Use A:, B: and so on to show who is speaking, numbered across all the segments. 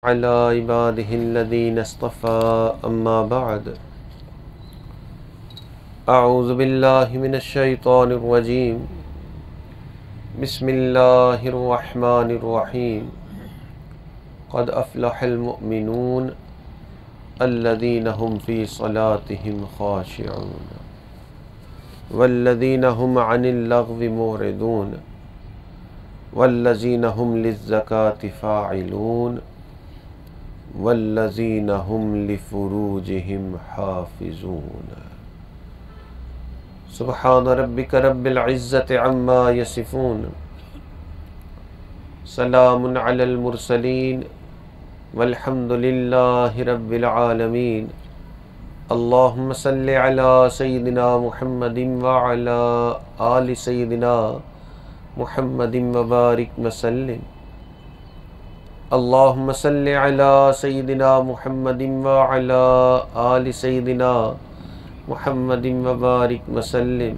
A: على عباده الذين اصطفى أما بعد أعوذ بالله من الشيطان الرجيم بسم الله الرحمن الرحيم قد أفلح المؤمنون الذين هم في صلاتهم خاشعون والذين هم عن اللغو معرضون والذين هم للزكاة فاعلون والذين هم لفروجهم حافظون سبحان ربك رب العزة عما يصفون سلام على المرسلين والحمد لله رب العالمين اللهم صل على سيدنا محمد وعلى آل سيدنا محمد وبارك وسلم اللهم صل على سيدنا محمد وعلى آل سيدنا محمد وبارك وسلم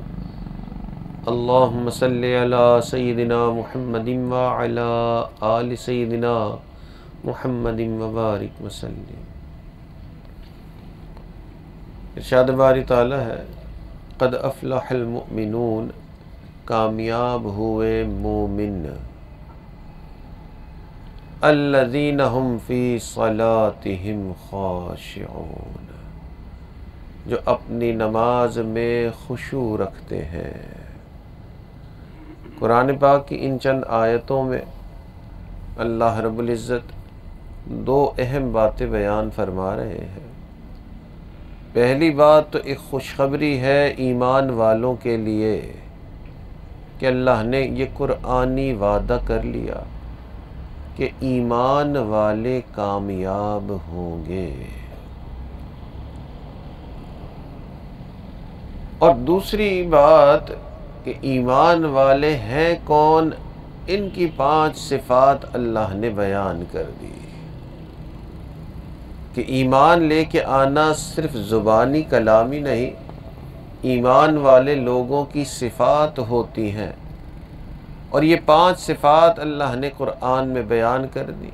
A: اللهم صل على سيدنا محمد وعلى آل سيدنا محمد وبارك وسلم۔ ارشاد باری تعالی ہے قد افلح المؤمنون، کامیاب ہوئے مومن، الذین هم فی صلاتهم خاشعون، جو اپنی نماز میں خشوع رکھتے ہیں۔ قرآن پاک کی ان چند آیتوں میں اللہ رب العزت دو اہم باتیں بیان فرما رہے ہیں۔ پہلی بات تو ایک خوشخبری ہے ایمان والوں کے لیے کہ اللہ نے یہ قرآنی وعدہ کر لیا کہ ایمان والے کامیاب ہوں گے، اور دوسری بات کہ ایمان والے ہیں کون، ان کی 5 صفات اللہ نے بیان کر دی کہ ایمان لے کے آنا صرف زبانی کلامی نہیں، ایمان والے لوگوں کی صفات ہوتی ہیں، اور یہ 5 صفات اللہ نے قرآن میں بیان کر دی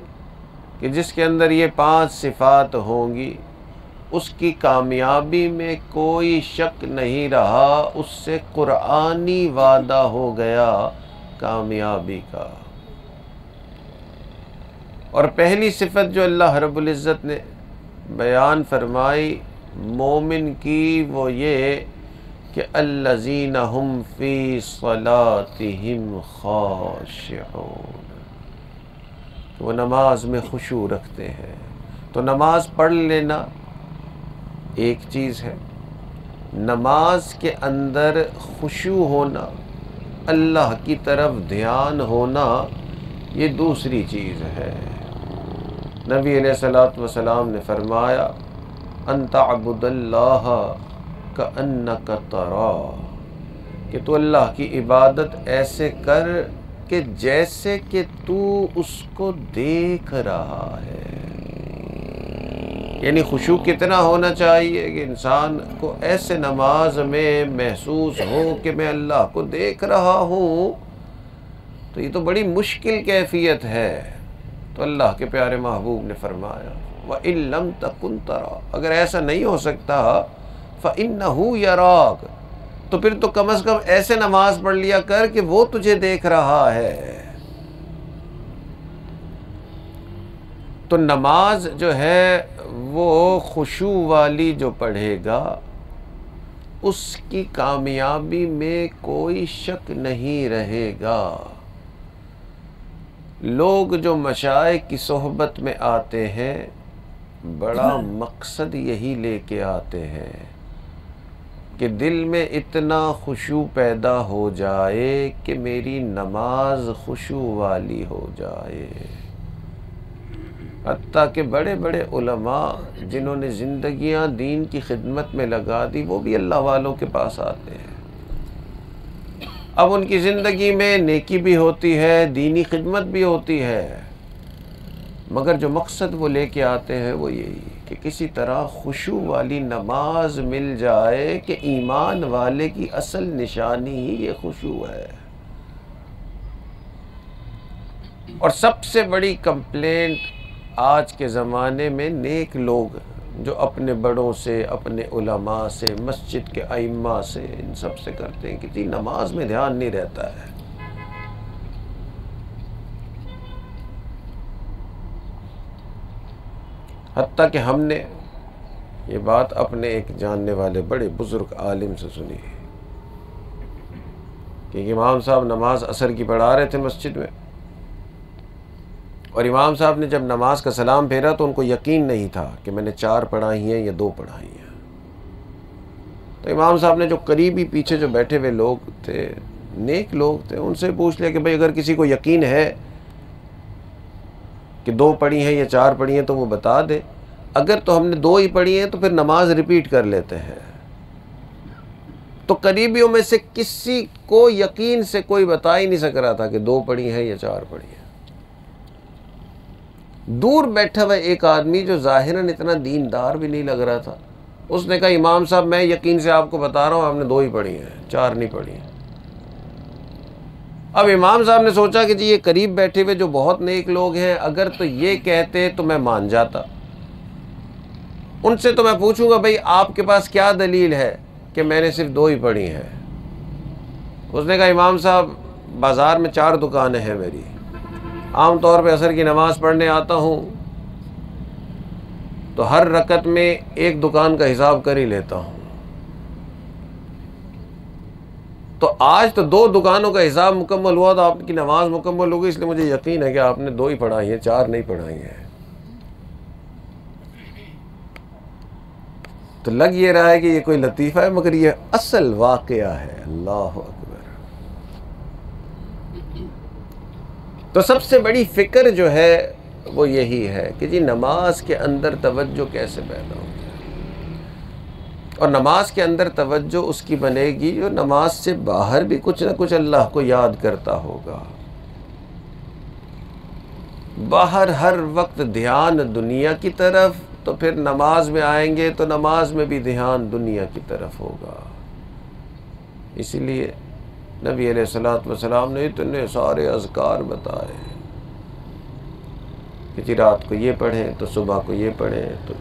A: کہ جس کے اندر یہ 5 صفات ہوں گی اس کی کامیابی میں کوئی شک نہیں رہا، اس سے قرآنی وعدہ ہو گیا کامیابی کا۔ اور پہلی صفت جو اللہ رب العزت نے بیان فرمائی مومن کی وہ یہ کہ الذین هم فی صلاتهم خاشعون، وہ نماز میں خشوع رکھتے ہیں۔ تو نماز پڑھ لینا ایک چیز ہے، نماز کے اندر خشوع ہونا، اللہ کی طرف دھیان ہونا، یہ دوسری چیز ہے۔ نبی علیہ الصلوۃ والسلام نے فرمایا ان تعبد اللہ کأنک تراہ، کہ تو اللہ کی عبادت ایسے کر کہ جیسے کہ تو اس کو دیکھ رہا ہے۔ یعنی خشوع کتنا ہونا چاہیے کہ انسان کو ایسے نماز میں محسوس ہو کہ میں اللہ کو دیکھ رہا ہوں، تو یہ تو بڑی مشکل کیفیت ہے۔ تو اللہ کے پیارے محبوب نے فرمایا وَإِن لَمْ تَكُنْ تَرَى، اگر ایسا نہیں ہو سکتا فَإِنَّهُ يَرَاكَ، تو پھر تو کم از کم ایسے نماز پڑھ لیا کر کہ وہ تجھے دیکھ رہا ہے۔ تو نماز جو ہے وہ خشوع والی جو پڑھے گا اس کی کامیابی میں کوئی شک نہیں رہے گا۔ لوگ جو مشائخ کی صحبت میں آتے ہیں بڑا مقصد یہی لے کے آتے ہیں کہ دل میں اتنا خشوع پیدا ہو جائے کہ میری نماز خشوع والی ہو جائے۔ حتیٰ کہ بڑے بڑے علماء جنہوں نے زندگیاں دین کی خدمت میں لگا دی وہ بھی اللہ والوں کے پاس آتے ہیں۔ اب ان کی زندگی میں نیکی بھی ہوتی ہے، دینی خدمت بھی ہوتی ہے، مگر جو مقصد وہ لے کے آتے ہیں وہ یہی کہ کسی طرح خشوع والی نماز مل جائے کہ ایمان والے کی اصل نشانی ہی یہ خشوع ہے۔ اور سب سے بڑی کمپلینٹ آج کے زمانے میں نیک لوگ جو اپنے بڑوں سے، اپنے علماء سے، مسجد کے ائمہ سے، ان سب سے کرتے ہیں کہ نماز میں دھیان نہیں رہتا ہے. حتیٰ کہ ہم نے یہ بات اپنے ایک جاننے والے بڑے بزرگ عالم سے سنی ہے کہ امام صاحب نماز عصر کی پڑھا رہے تھے مسجد میں، اور امام صاحب نے جب نماز کا سلام پھیرا تو ان کو یقین نہیں تھا کہ میں نے 4 پڑھائی ہیں یا 2 پڑھائی ہیں. تو امام صاحب نے جو قریبی پیچھے جو بیٹھے ہوئے لوگ تھے، نیک لوگ تھے، ان سے پوچھ لیا کہ بھئی اگر کسی کو یقین ہے کہ 2 پڑھی ہیں یا 4 پڑھی ہیں تو وہ بتا دے، اگر تو ہم نے 2 ہی پڑھی ہیں تو پھر نماز ریپیٹ کر لیتے ہیں. تو قریبیوں میں سے کسی کو یقین سے کوئی بتا ہی نہیں سک رہا تھا کہ 2 پڑھی ہیں یا 4 پڑھی ہیں. دور بیٹھا ہوا ایک آدمی جو ظاہراً اتنا دیندار بھی نہیں لگ رہا تھا، اس نے کہا امام صاحب میں یقین سے آپ کو بتا رہا ہوں ہم نے 2 ہی پڑھی ہیں، 4 نہیں پڑھی ہیں. اب امام صاحب نے سوچا کہ جی یہ قریب بیٹھے ہوئے جو بہت نیک لوگ ہیں، اگر تو یہ کہتے تو میں مان جاتا، ان سے تو میں پوچھوں گا بھئی آپ کے پاس کیا دلیل ہے کہ میں نے صرف 2 ہی پڑھی ہیں. اس نے کہا امام صاحب بازار میں 4 دکانیں ہیں میری، عام طور پہ عصر کی نماز پڑھنے آتا ہوں تو ہر رکعت میں 1 دکان کا حساب کر ہی لیتا ہوں. تو آج تو 2 دکانوں کا حساب مکمل ہوا تو آپ کی نماز مکمل ہوگی، اس لیے مجھے یقین ہے کہ آپ نے 2 ہی پڑھائی ہیں، 4 نہیں پڑھائی ہیں. تو لگ یہ رہا ہے کہ یہ کوئی لطیفہ ہے، مگر یہ اصل واقعہ ہے. اللہ اکبر. تو سب سے بڑی فکر جو ہے وہ یہی ہے کہ جی نماز کے اندر توجہ کیسے پیدا ہوگی، اور نماز کے اندر توجہ اس کی بنے گی جو نماز سے باہر بھی کچھ نہ کچھ اللہ کو یاد کرتا ہوگا. باہر ہر وقت دھیان دنیا کی طرف، تو پھر نماز میں آئیں گے تو نماز میں بھی دھیان دنیا کی طرف ہوگا. اسی لیے نبی علیہ السلام نے اتنے سارے اذکار بتائے کہ جی رات کو یہ پڑھیں تو صبح کو یہ پڑھیں، تو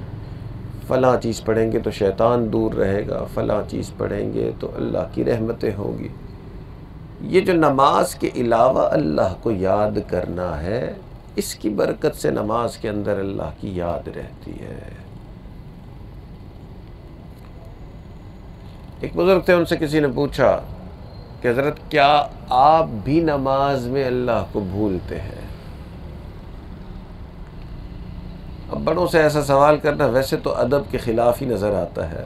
A: فلاں چیز پڑھیں گے تو شیطان دور رہے گا، فلاں چیز پڑھیں گے تو اللہ کی رحمتیں ہوں گی. یہ جو نماز کے علاوہ اللہ کو یاد کرنا ہے، اس کی برکت سے نماز کے اندر اللہ کی یاد رہتی ہے. ایک بزرگ تھے، ان سے کسی نے پوچھا کہ حضرت کیا آپ بھی نماز میں اللہ کو بھولتے ہیں؟ اب بڑوں سے ایسا سوال کرنا ویسے تو ادب کے خلاف ہی نظر آتا ہے،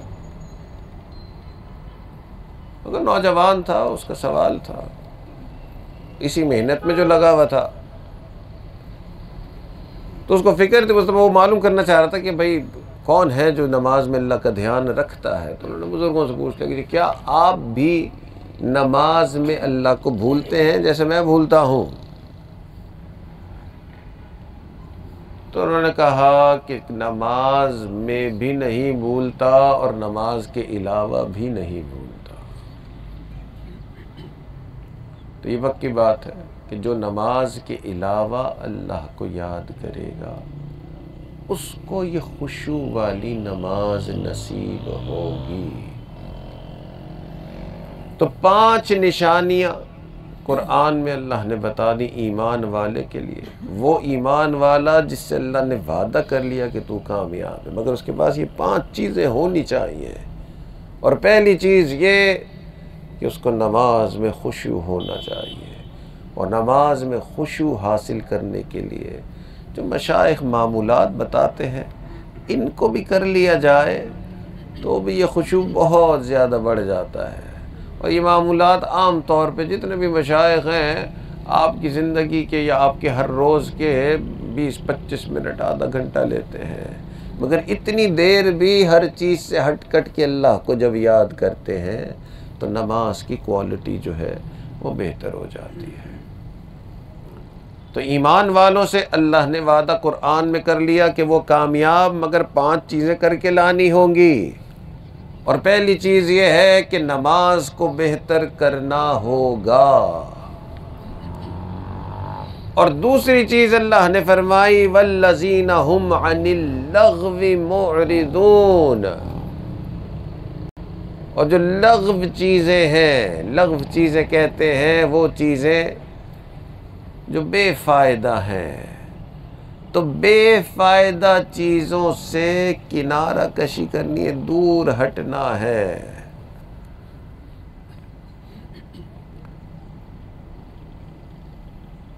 A: مگر نوجوان تھا، اس کا سوال تھا، اسی محنت میں جو لگا ہوا تھا تو اس کو فکر تھی، وہ معلوم کرنا چاہ رہا تھا کہ بھئی کون ہے جو نماز میں اللہ کا دھیان رکھتا ہے. تو انہوں نے بزرگوں سے پوچھ لیا کہ کیا آپ بھی نماز میں اللہ کو بھولتے ہیں جیسے میں بھولتا ہوں؟ تو انہوں نے کہا کہ نماز میں بھی نہیں بھولتا اور نماز کے علاوہ بھی نہیں بھولتا. تو یہ وقت کی بات ہے کہ جو نماز کے علاوہ اللہ کو یاد کرے گا اس کو یہ خشوع والی نماز نصیب ہوگی. تو 5 نشانیاں قرآن میں اللہ نے بتا دی ایمان والے کے لیے. وہ ایمان والا جس سے اللہ نے وعدہ کر لیا کہ تو کامیاب ہے، مگر اس کے پاس یہ 5 چیزیں ہونی چاہیے. اور پہلی چیز یہ کہ اس کو نماز میں خشوع ہونا چاہیے. اور نماز میں خشوع حاصل کرنے کے لیے جو مشائخ معمولات بتاتے ہیں ان کو بھی کر لیا جائے تو بھی یہ خشوع بہت زیادہ بڑھ جاتا ہے. اور یہ معمولات عام طور پہ جتنے بھی مشائخ ہیں آپ کی زندگی کے یا آپ کے ہر روز کے 20-25 منٹ آدھا گھنٹہ لیتے ہیں، مگر اتنی دیر بھی ہر چیز سے ہٹ کٹ کے اللہ کو جب یاد کرتے ہیں تو نماز کی کوالٹی جو ہے وہ بہتر ہو جاتی ہے. تو ایمان والوں سے اللہ نے وعدہ قرآن میں کر لیا کہ وہ کامیاب، مگر 5 چیزیں کر کے لانی ہوں گی. اور پہلی چیز یہ ہے کہ نماز کو بہتر کرنا ہوگا. اور دوسری چیز اللہ نے فرمائی والذین هم عن اللغو معرضون، اور جو لغو چیزیں ہیں، لغو چیزیں کہتے ہیں وہ چیزیں جو بے فائدہ ہیں، تو بے فائدہ چیزوں سے کنارہ کشی کرنی ہے، دور ہٹنا ہے۔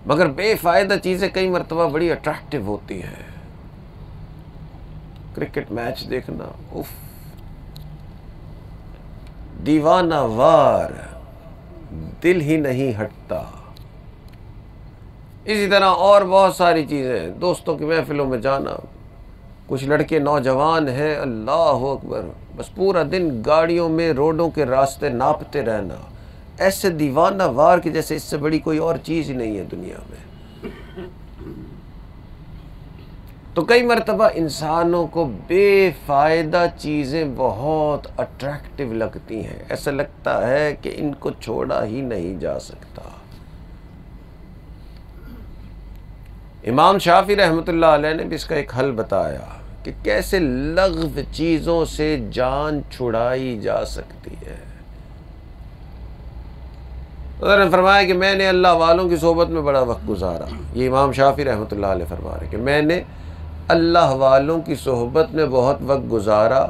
A: مگر بے فائدہ چیزیں کئی مرتبہ بڑی اٹریکٹیو ہوتی ہیں۔ کرکٹ میچ دیکھنا، اف، دیوانہ وار، دل ہی نہیں ہٹتا۔ اسی طرح اور بہت ساری چیزیں، دوستوں کی محفلوں میں جانا، کچھ لڑکے نوجوان ہیں، اللہ اکبر، بس پورا دن گاڑیوں میں روڈوں کے راستے ناپتے رہنا، ایسے دیوانہ وار کی جیسے اس سے بڑی کوئی اور چیز ہی نہیں ہے دنیا میں۔ تو کئی مرتبہ انسانوں کو بے فائدہ چیزیں بہت اٹریکٹیو لگتی ہیں، ایسا لگتا ہے کہ ان کو چھوڑا ہی نہیں جا سکتا۔ امام شافعی رحمۃ اللہ علیہ نے بھی اس کا ایک حل بتایا کہ کیسے لغو چیزوں سے جان چھڑائی جا سکتی ہے۔ حضرت نے فرمایا کہ میں نے اللہ والوں کی صحبت میں بڑا وقت گزارا، یہ امام شافعی رحمۃ اللہ علیہ فرما رہے ہیں کہ میں نے اللہ والوں کی صحبت میں بہت وقت گزارا،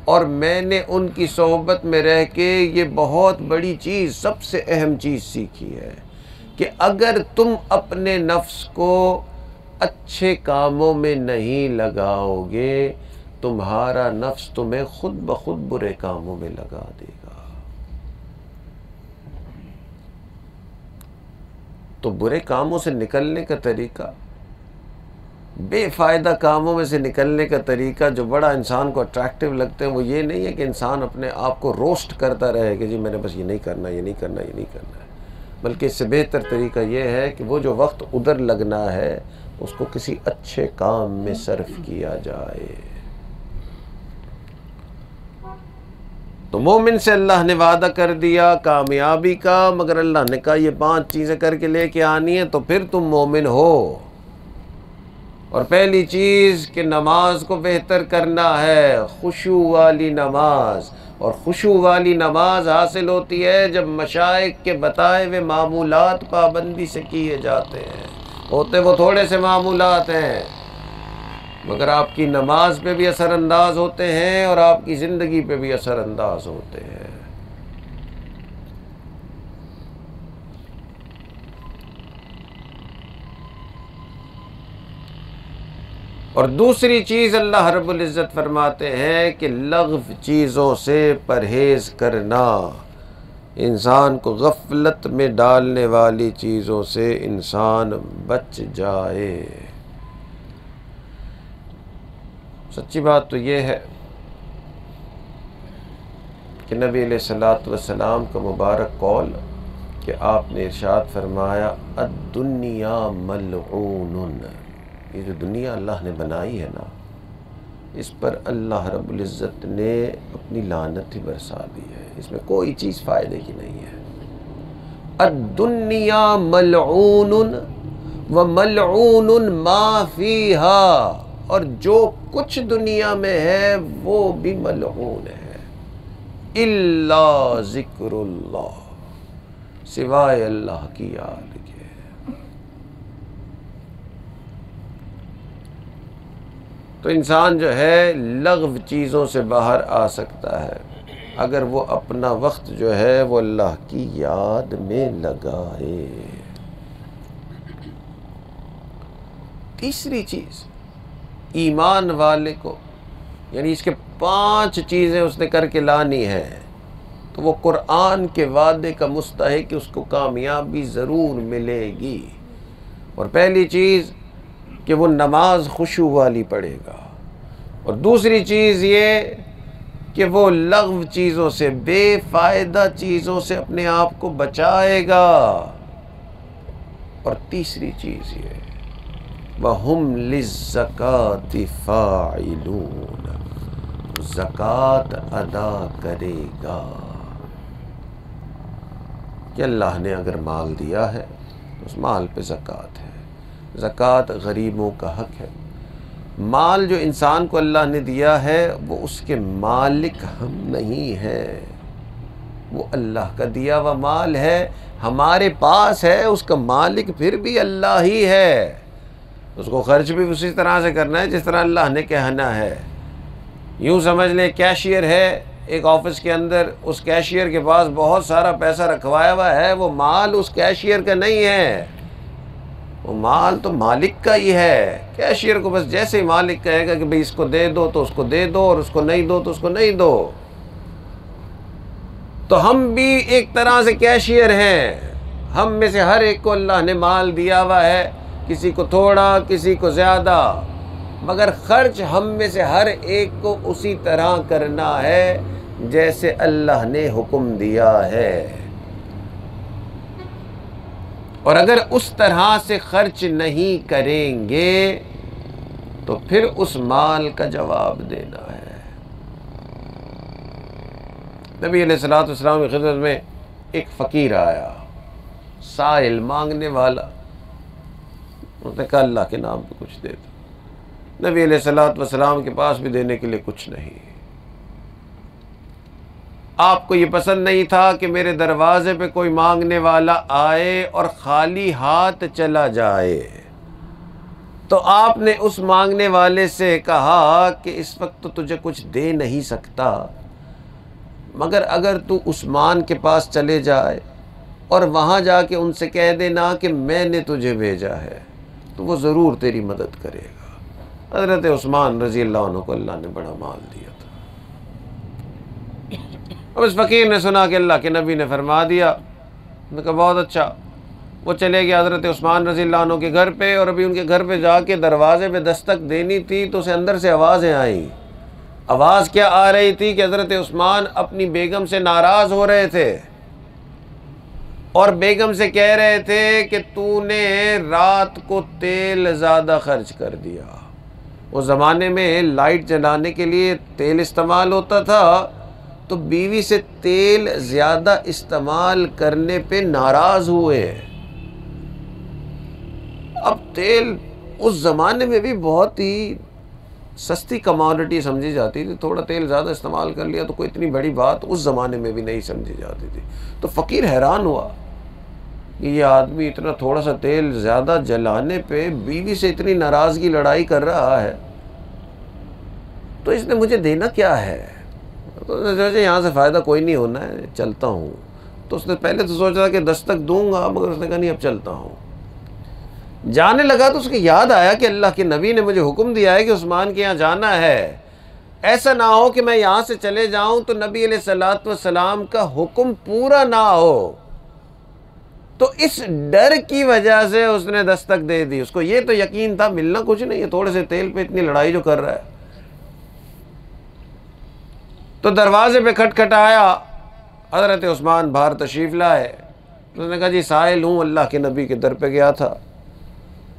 A: اور میں نے ان کی صحبت میں رہ کے یہ بہت بڑی چیز، سب سے اہم چیز سیکھی ہے کہ اگر تم اپنے نفس کو اچھے کاموں میں نہیں لگاؤ گے، تمہارا نفس تمہیں خود بخود برے کاموں میں لگا دے گا۔ تو برے کاموں سے نکلنے کا طریقہ، بے فائدہ کاموں میں سے نکلنے کا طریقہ جو بڑا انسان کو اٹریکٹیو لگتے ہیں، وہ یہ نہیں ہے کہ انسان اپنے آپ کو روسٹ کرتا رہے کہ جی میں نے بس یہ نہیں کرنا، یہ نہیں کرنا، یہ نہیں کرنا ہے، بلکہ اس سے بہتر طریقہ یہ ہے کہ وہ جو وقت ادھر لگنا ہے اس کو کسی اچھے کام میں صرف کیا جائے۔ تو مومن سے اللہ نے وعدہ کر دیا کامیابی کا، مگر اللہ نے کہا یہ 5 چیزیں کر کے لے کے آنی ہیں تو پھر تم مومن ہو۔ اور پہلی چیز کہ نماز کو بہتر کرنا ہے، خشوع والی نماز، اور خشوع والی نماز حاصل ہوتی ہے جب مشائخ کے بتائے ہوئے معمولات پابندی سے کیے جاتے ہیں۔ ہوتے وہ تھوڑے سے معمولات ہیں مگر آپ کی نماز پہ بھی اثر انداز ہوتے ہیں اور آپ کی زندگی پہ بھی اثر انداز ہوتے ہیں۔ اور دوسری چیز اللہ رب العزت فرماتے ہیں کہ لغو چیزوں سے پرہیز کرنا، انسان کو غفلت میں ڈالنے والی چیزوں سے انسان بچ جائے۔ سچی بات تو یہ ہے کہ نبی علیہ الصلوۃ والسلام کا مبارک قول کہ آپ نے ارشاد فرمایا الدنیا ملعون، یہ جو دنیا اللہ نے بنائی ہے نا، اس پر اللہ رب العزت نے اپنی لعنت ہی برسا دی ہے، اس میں کوئی چیز فائدے کی نہیں ہے۔ الدنیا ملعون وملعون ما فیہا، اور جو کچھ دنیا میں ہے وہ بھی ملعون ہے، الا ذکر اللہ، سوائے اللہ کی یاد کے۔ تو انسان جو ہے لغو چیزوں سے باہر آ سکتا ہے اگر وہ اپنا وقت جو ہے وہ اللہ کی یاد میں لگائے۔ تیسری چیز، ایمان والے کو، یعنی اس کے 5 چیزیں اس نے کر کے لانی ہے تو وہ قرآن کے وعدے کا مستحق کہ اس کو کامیابی ضرور ملے گی۔ اور پہلی چیز کہ وہ نماز خشوع والی پڑھے گا، اور دوسری چیز یہ کہ وہ لغو چیزوں سے، بے فائدہ چیزوں سے اپنے آپ کو بچائے گا، اور تیسری چیز یہ وَهُمْ لِلزَّكَاةِ فَاعِلُونَ، زکوٰۃ ادا کرے گا کہ اللہ نے اگر مال دیا ہے تو اس مال پہ زکوٰۃ ہے۔ زکوٰۃ غریبوں کا حق ہے۔ مال جو انسان کو اللہ نے دیا ہے وہ اس کے مالک ہم نہیں ہیں، وہ اللہ کا دیا ہوا مال ہے، ہمارے پاس ہے، اس کا مالک پھر بھی اللہ ہی ہے۔ اس کو خرچ بھی اسی طرح سے کرنا ہے جس طرح اللہ نے کہنا ہے۔ یوں سمجھ لیں کیشیئر ہے ایک آفس کے اندر، اس کیشیئر کے پاس بہت سارا پیسہ رکھوایا ہوا ہے، وہ مال اس کیشیئر کا نہیں ہے، وہ مال تو مالک کا ہی ہے۔ کیشیئر کو بس جیسے ہی مالک کہے گا کہ بھئی اس کو دے دو تو اس کو دے دو، اور اس کو نہیں دو تو اس کو نہیں دو۔ تو ہم بھی ایک طرح سے کیشیئر ہیں، ہم میں سے ہر ایک کو اللہ نے مال دیا ہوا ہے، کسی کو تھوڑا کسی کو زیادہ، مگر خرچ ہم میں سے ہر ایک کو اسی طرح کرنا ہے جیسے اللہ نے حکم دیا ہے۔ اور اگر اس طرح سے خرچ نہیں کریں گے تو پھر اس مال کا جواب دینا ہے۔ نبی علیہ الصلوۃ والسلام کی خدمت میں ایک فقیر آیا، سائل، مانگنے والا، انہوں نے کہا اللہ کے نام پہ کچھ دے دو۔ نبی علیہ الصلوۃ والسلام کے پاس بھی دینے کے لیے کچھ نہیں۔ آپ کو یہ پسند نہیں تھا کہ میرے دروازے پہ کوئی مانگنے والا آئے اور خالی ہاتھ چلا جائے، تو آپ نے اس مانگنے والے سے کہا کہ اس وقت تو تجھے کچھ دے نہیں سکتا، مگر اگر تو عثمان کے پاس چلے جائے اور وہاں جا کے ان سے کہہ دینا کہ میں نے تجھے بھیجا ہے تو وہ ضرور تیری مدد کرے گا۔ حضرت عثمان رضی اللہ عنہ کو اللہ نے بڑا مال دیا تھا۔ اب اس فقیر نے سنا کہ اللہ کے نبی نے فرما دیا، انہوں نے کہا بہت اچھا۔ وہ چلے گئے حضرت عثمان رضی اللہ عنہ کے گھر پہ، اور ابھی ان کے گھر پہ جا کے دروازے پہ دستک دینی تھی تو اسے اندر سے آوازیں آئیں۔ آواز کیا آ رہی تھی کہ حضرت عثمان اپنی بیگم سے ناراض ہو رہے تھے اور بیگم سے کہہ رہے تھے کہ تو نے رات کو تیل زیادہ خرچ کر دیا۔ اس زمانے میں لائٹ جلانے کے لیے تیل استعمال ہوتا تھا، تو بیوی سے تیل زیادہ استعمال کرنے پہ ناراض ہوئے۔ اب تیل اس زمانے میں بھی بہت ہی سستی کموڈٹی سمجھی جاتی تھی، تھوڑا تیل زیادہ استعمال کر لیا تو کوئی اتنی بڑی بات اس زمانے میں بھی نہیں سمجھی جاتی تھی۔ تو فقیر حیران ہوا کہ یہ آدمی اتنا تھوڑا سا تیل زیادہ جلانے پہ بیوی سے اتنی ناراضگی لڑائی کر رہا ہے، تو اس نے مجھے دینا کیا ہے؟ تو اس نے سوچا یہاں سے فائدہ کوئی نہیں ہونا ہے، چلتا ہوں۔ تو اس نے پہلے تو سوچا تھا کہ دستک دوں گا، مگر اس نے کہا نہیں اب چلتا ہوں۔ جانے لگا تو اس کو یاد آیا کہ اللہ کے نبی نے مجھے حکم دیا ہے کہ عثمان کے یہاں جانا ہے، ایسا نہ ہو کہ میں یہاں سے چلے جاؤں تو نبی علیہ الصلوۃ والسلام کا حکم پورا نہ ہو۔ تو اس ڈر کی وجہ سے اس نے دستک دے دی۔ اس کو یہ تو یقین تھا ملنا کچھ نہیں ہے، تھوڑے سے تیل پہ اتنی لڑائی جو کر رہا ہے۔ تو دروازے پہ کھٹکھٹایا، حضرت عثمان باہر تشریف لائے۔ اس نے کہا جی سائل ہوں، اللہ کے نبی کے در پہ گیا تھا،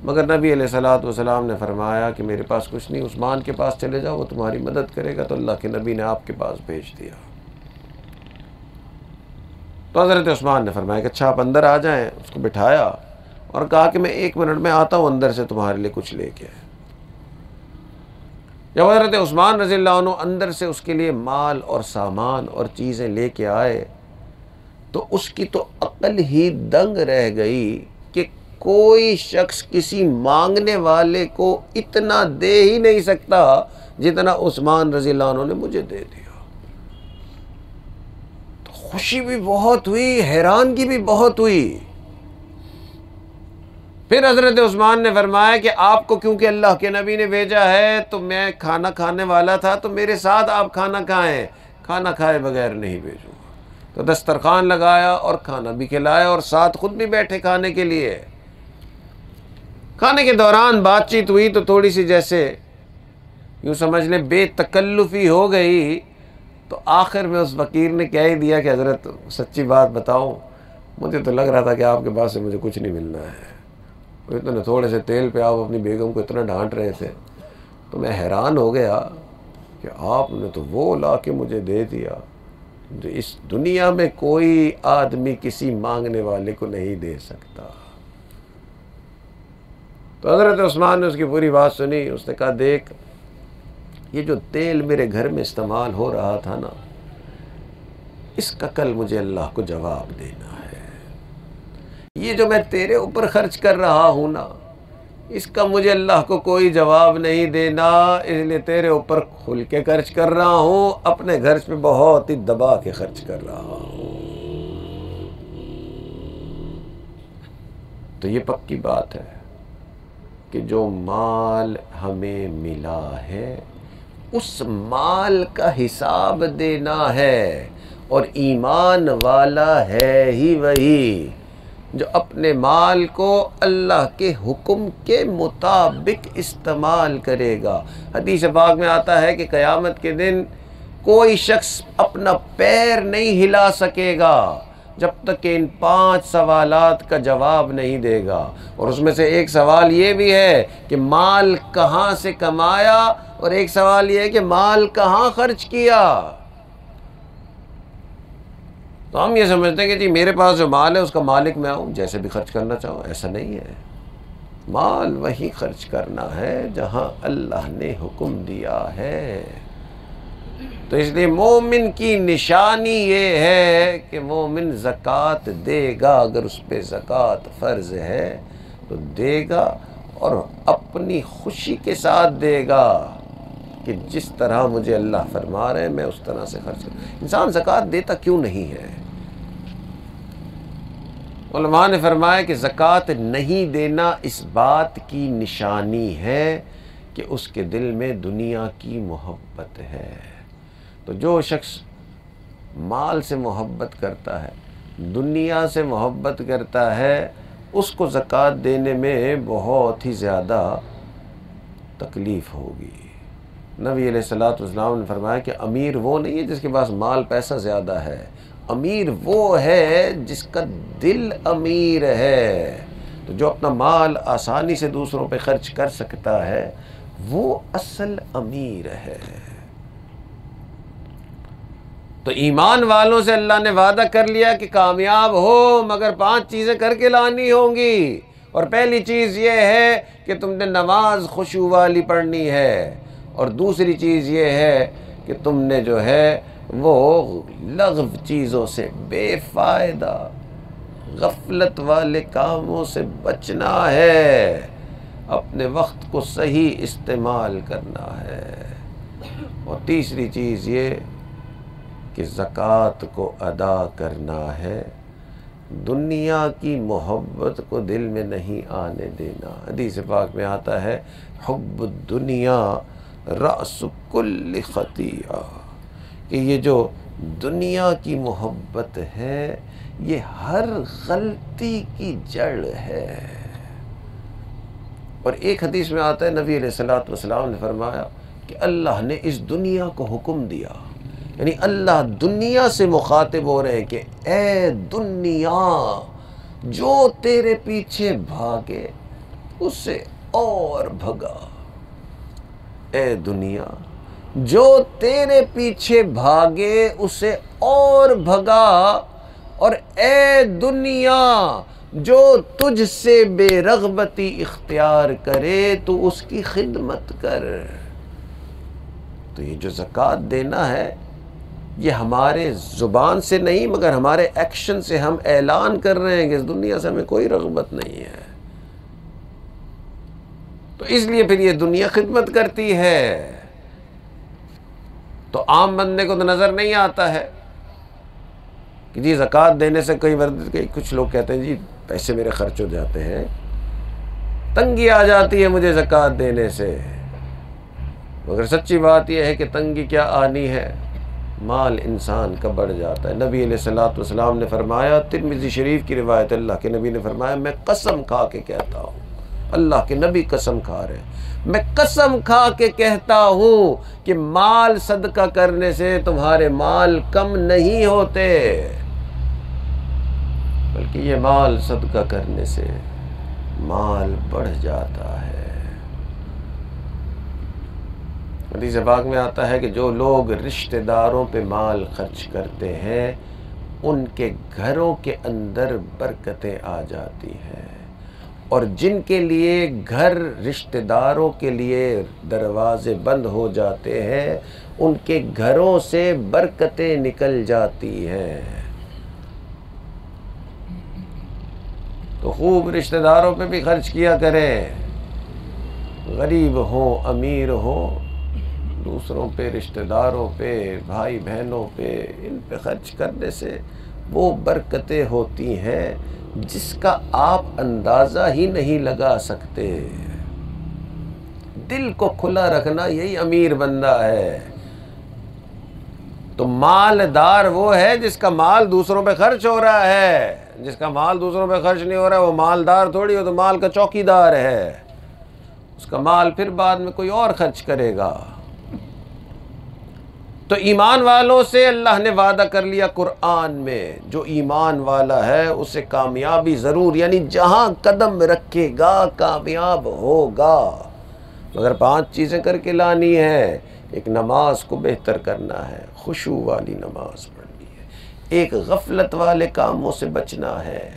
A: مگر نبی علیہ الصلوۃ والسلام نے فرمایا کہ میرے پاس کچھ نہیں، عثمان کے پاس چلے جاؤ، وہ تمہاری مدد کرے گا، تو اللہ کے نبی نے آپ کے پاس بھیج دیا۔ تو حضرت عثمان نے فرمایا کہ اچھا آپ اندر آ جائیں۔ اس کو بٹھایا اور کہا کہ میں 1 منٹ میں آتا ہوں اندر سے تمہارے لیے کچھ لے کے۔ جب حضرت عثمان رضی اللہ عنہ اندر سے اس کے لیے مال اور سامان اور چیزیں لے کے آئے تو اس کی تو عقل ہی دنگ رہ گئی کہ کوئی شخص کسی مانگنے والے کو اتنا دے ہی نہیں سکتا جتنا عثمان رضی اللہ عنہ نے مجھے دے دیا۔ تو خوشی بھی بہت ہوئی، حیرانگی بھی بہت ہوئی۔ پھر حضرت عثمان نے فرمایا کہ آپ کو کیونکہ اللہ کے نبی نے بھیجا ہے تو میں کھانا کھانے والا تھا، تو میرے ساتھ آپ کھانا کھائیں، کھانا کھائے بغیر نہیں بھیجوں گا۔ تو دسترخوان لگایا اور کھانا بھی کھلایا اور ساتھ خود بھی بیٹھے کھانے کے لیے۔ کھانے کے دوران بات چیت ہوئی تو تھوڑی سی جیسے یوں سمجھ لیں بے تکلفی ہو گئی، تو آخر میں اس فقیر نے کہہ ہی دیا کہ حضرت سچی بات بتاؤں، مجھے تو لگ رہا تھا کہ آپ کے پاس سے مجھے کچھ نہیں ملنا ہے، اتنے تھوڑے سے تیل پہ آپ اپنی بیگم کو اتنا ڈانٹ رہے تھے، تو میں حیران ہو گیا کہ آپ نے تو وہ لا کے مجھے دے دیا جو اس دنیا میں کوئی آدمی کسی مانگنے والے کو نہیں دے سکتا۔ تو حضرت عثمان نے اس کی پوری بات سنی. اس نے کہا دیکھ یہ جو تیل میرے گھر میں استعمال ہو رہا تھا نا، اس کا کل مجھے اللہ کو جواب دینا ہے. یہ جو میں تیرے اوپر خرچ کر رہا ہوں نا، اس کا مجھے اللہ کو کوئی جواب نہیں دینا، اس لیے تیرے اوپر کھل کے خرچ کر رہا ہوں، اپنے خرچ پہ بہت ہی دبا کے خرچ کر رہا ہوں. تو یہ پکی بات ہے کہ جو مال ہمیں ملا ہے اس مال کا حساب دینا ہے، اور ایمان والا ہے ہی وہی جو اپنے مال کو اللہ کے حکم کے مطابق استعمال کرے گا. حدیث پاک میں آتا ہے کہ قیامت کے دن کوئی شخص اپنا پیر نہیں ہلا سکے گا جب تک کہ ان 5 سوالات کا جواب نہیں دے گا. اور اس میں سے ایک سوال یہ بھی ہے کہ مال کہاں سے کمایا، اور ایک سوال یہ ہے کہ مال کہاں خرچ کیا. تو ہم یہ سمجھتے ہیں کہ جی میرے پاس جو مال ہے اس کا مالک میں آؤں، جیسے بھی خرچ کرنا چاہوں. ایسا نہیں ہے. مال وہی خرچ کرنا ہے جہاں اللہ نے حکم دیا ہے. تو اس لیے مومن کی نشانی یہ ہے کہ مومن زکوٰۃ دے گا، اگر اس پہ زکوٰۃ فرض ہے تو دے گا، اور اپنی خوشی کے ساتھ دے گا کہ جس طرح مجھے اللہ فرما رہے ہیں میں اس طرح سے خرچ کروں. انسان زکوٰۃ دیتا کیوں نہیں ہے؟ علماء نے فرمایا کہ زکوٰۃ نہیں دینا اس بات کی نشانی ہے کہ اس کے دل میں دنیا کی محبت ہے. تو جو شخص مال سے محبت کرتا ہے، دنیا سے محبت کرتا ہے، اس کو زکوٰۃ دینے میں بہت ہی زیادہ تکلیف ہوگی. نبی علیہ السلام نے فرمایا کہ امیر وہ نہیں ہے جس کے پاس مال پیسہ زیادہ ہے، امیر وہ ہے جس کا دل امیر ہے. تو جو اپنا مال آسانی سے دوسروں پہ خرچ کر سکتا ہے وہ اصل امیر ہے. تو ایمان والوں سے اللہ نے وعدہ کر لیا کہ کامیاب ہو مگر 5 چیزیں کر کے لانی ہوں گی. اور پہلی چیز یہ ہے کہ تم نے نماز خشوع والی پڑھنی ہے، اور دوسری چیز یہ ہے کہ تم نے جو ہے وہ لغو چیزوں سے، بے فائدہ غفلت والے کاموں سے بچنا ہے، اپنے وقت کو صحیح استعمال کرنا ہے. اور تیسری چیز یہ کہ زکوٰۃ کو ادا کرنا ہے، دنیا کی محبت کو دل میں نہیں آنے دینا. حدیث پاک میں آتا ہے حب الدنیا رأس کل خطیئہ، کہ یہ جو دنیا کی محبت ہے یہ ہر غلطی کی جڑ ہے. اور ایک حدیث میں آتا ہے نبی علیہ السلام نے فرمایا کہ اللہ نے اس دنیا کو حکم دیا، یعنی اللہ دنیا سے مخاطب ہو رہے ہیں کہ اے دنیا جو تیرے پیچھے بھاگے اسے اور بھگا. اے دنیا جو تیرے پیچھے بھاگے اسے اور بھگا، اور اے دنیا جو تجھ سے بے رغبتی اختیار کرے تو اس کی خدمت کر. تو یہ جو زکوٰۃ دینا ہے یہ ہمارے زبان سے نہیں مگر ہمارے ایکشن سے ہم اعلان کر رہے ہیں کہ اس دنیا سے ہمیں کوئی رغبت نہیں ہے. تو اس لیے پھر یہ دنیا خدمت کرتی ہے. تو عام بندے کو تو نظر نہیں آتا ہے کہ جی زکوٰۃ دینے سے کچھ لوگ کہتے ہیں جی پیسے میرے خرچ ہو جاتے ہیں، تنگی آ جاتی ہے مجھے زکوٰۃ دینے سے. مگر سچی بات یہ ہے کہ تنگی کیا آنی ہے، مال انسان کا بڑھ جاتا ہے. نبی علیہ السلام نے فرمایا، ترمذی شریف کی روایت، اللہ کے نبی نے فرمایا میں قسم کھا کے کہتا ہوں، اللہ کے نبی قسم کھا رہے ہیں، میں قسم کھا کے کہتا ہوں کہ مال صدقہ کرنے سے تمہارے مال کم نہیں ہوتے، بلکہ یہ مال صدقہ کرنے سے مال بڑھ جاتا ہے. حدیث پاک میں آتا ہے کہ جو لوگ رشتہ داروں پہ مال خرچ کرتے ہیں ان کے گھروں کے اندر برکتیں آ جاتی ہیں، اور جن کے لیے گھر رشتہ داروں کے لیے دروازے بند ہو جاتے ہیں ان کے گھروں سے برکتیں نکل جاتی ہیں۔ تو خوب رشتہ داروں پہ بھی خرچ کیا کریں، غریب ہوں امیر ہوں، دوسروں پہ، رشتہ داروں پہ، بھائی بہنوں پہ، ان پہ خرچ کرنے سے وہ برکتیں ہوتی ہیں جس کا آپ اندازہ ہی نہیں لگا سکتے۔ دل کو کھلا رکھنا یہی امیر بندہ ہے۔ تو مالدار وہ ہے جس کا مال دوسروں پہ خرچ ہو رہا ہے، جس کا مال دوسروں پہ خرچ نہیں ہو رہا ہے وہ مالدار تھوڑی ہو، تو مال کا چوکی دار ہے، اس کا مال پھر بعد میں کوئی اور خرچ کرے گا۔ تو ایمان والوں سے اللہ نے وعدہ کر لیا قرآن میں، جو ایمان والا ہے اسے کامیابی ضرور، یعنی جہاں قدم رکھے گا کامیاب ہوگا، مگر 5 چیزیں کر کے لانی ہے۔ ایک نماز کو بہتر کرنا ہے، خشوع والی نماز پڑھنی ہے، ایک غفلت والے کاموں سے بچنا ہے،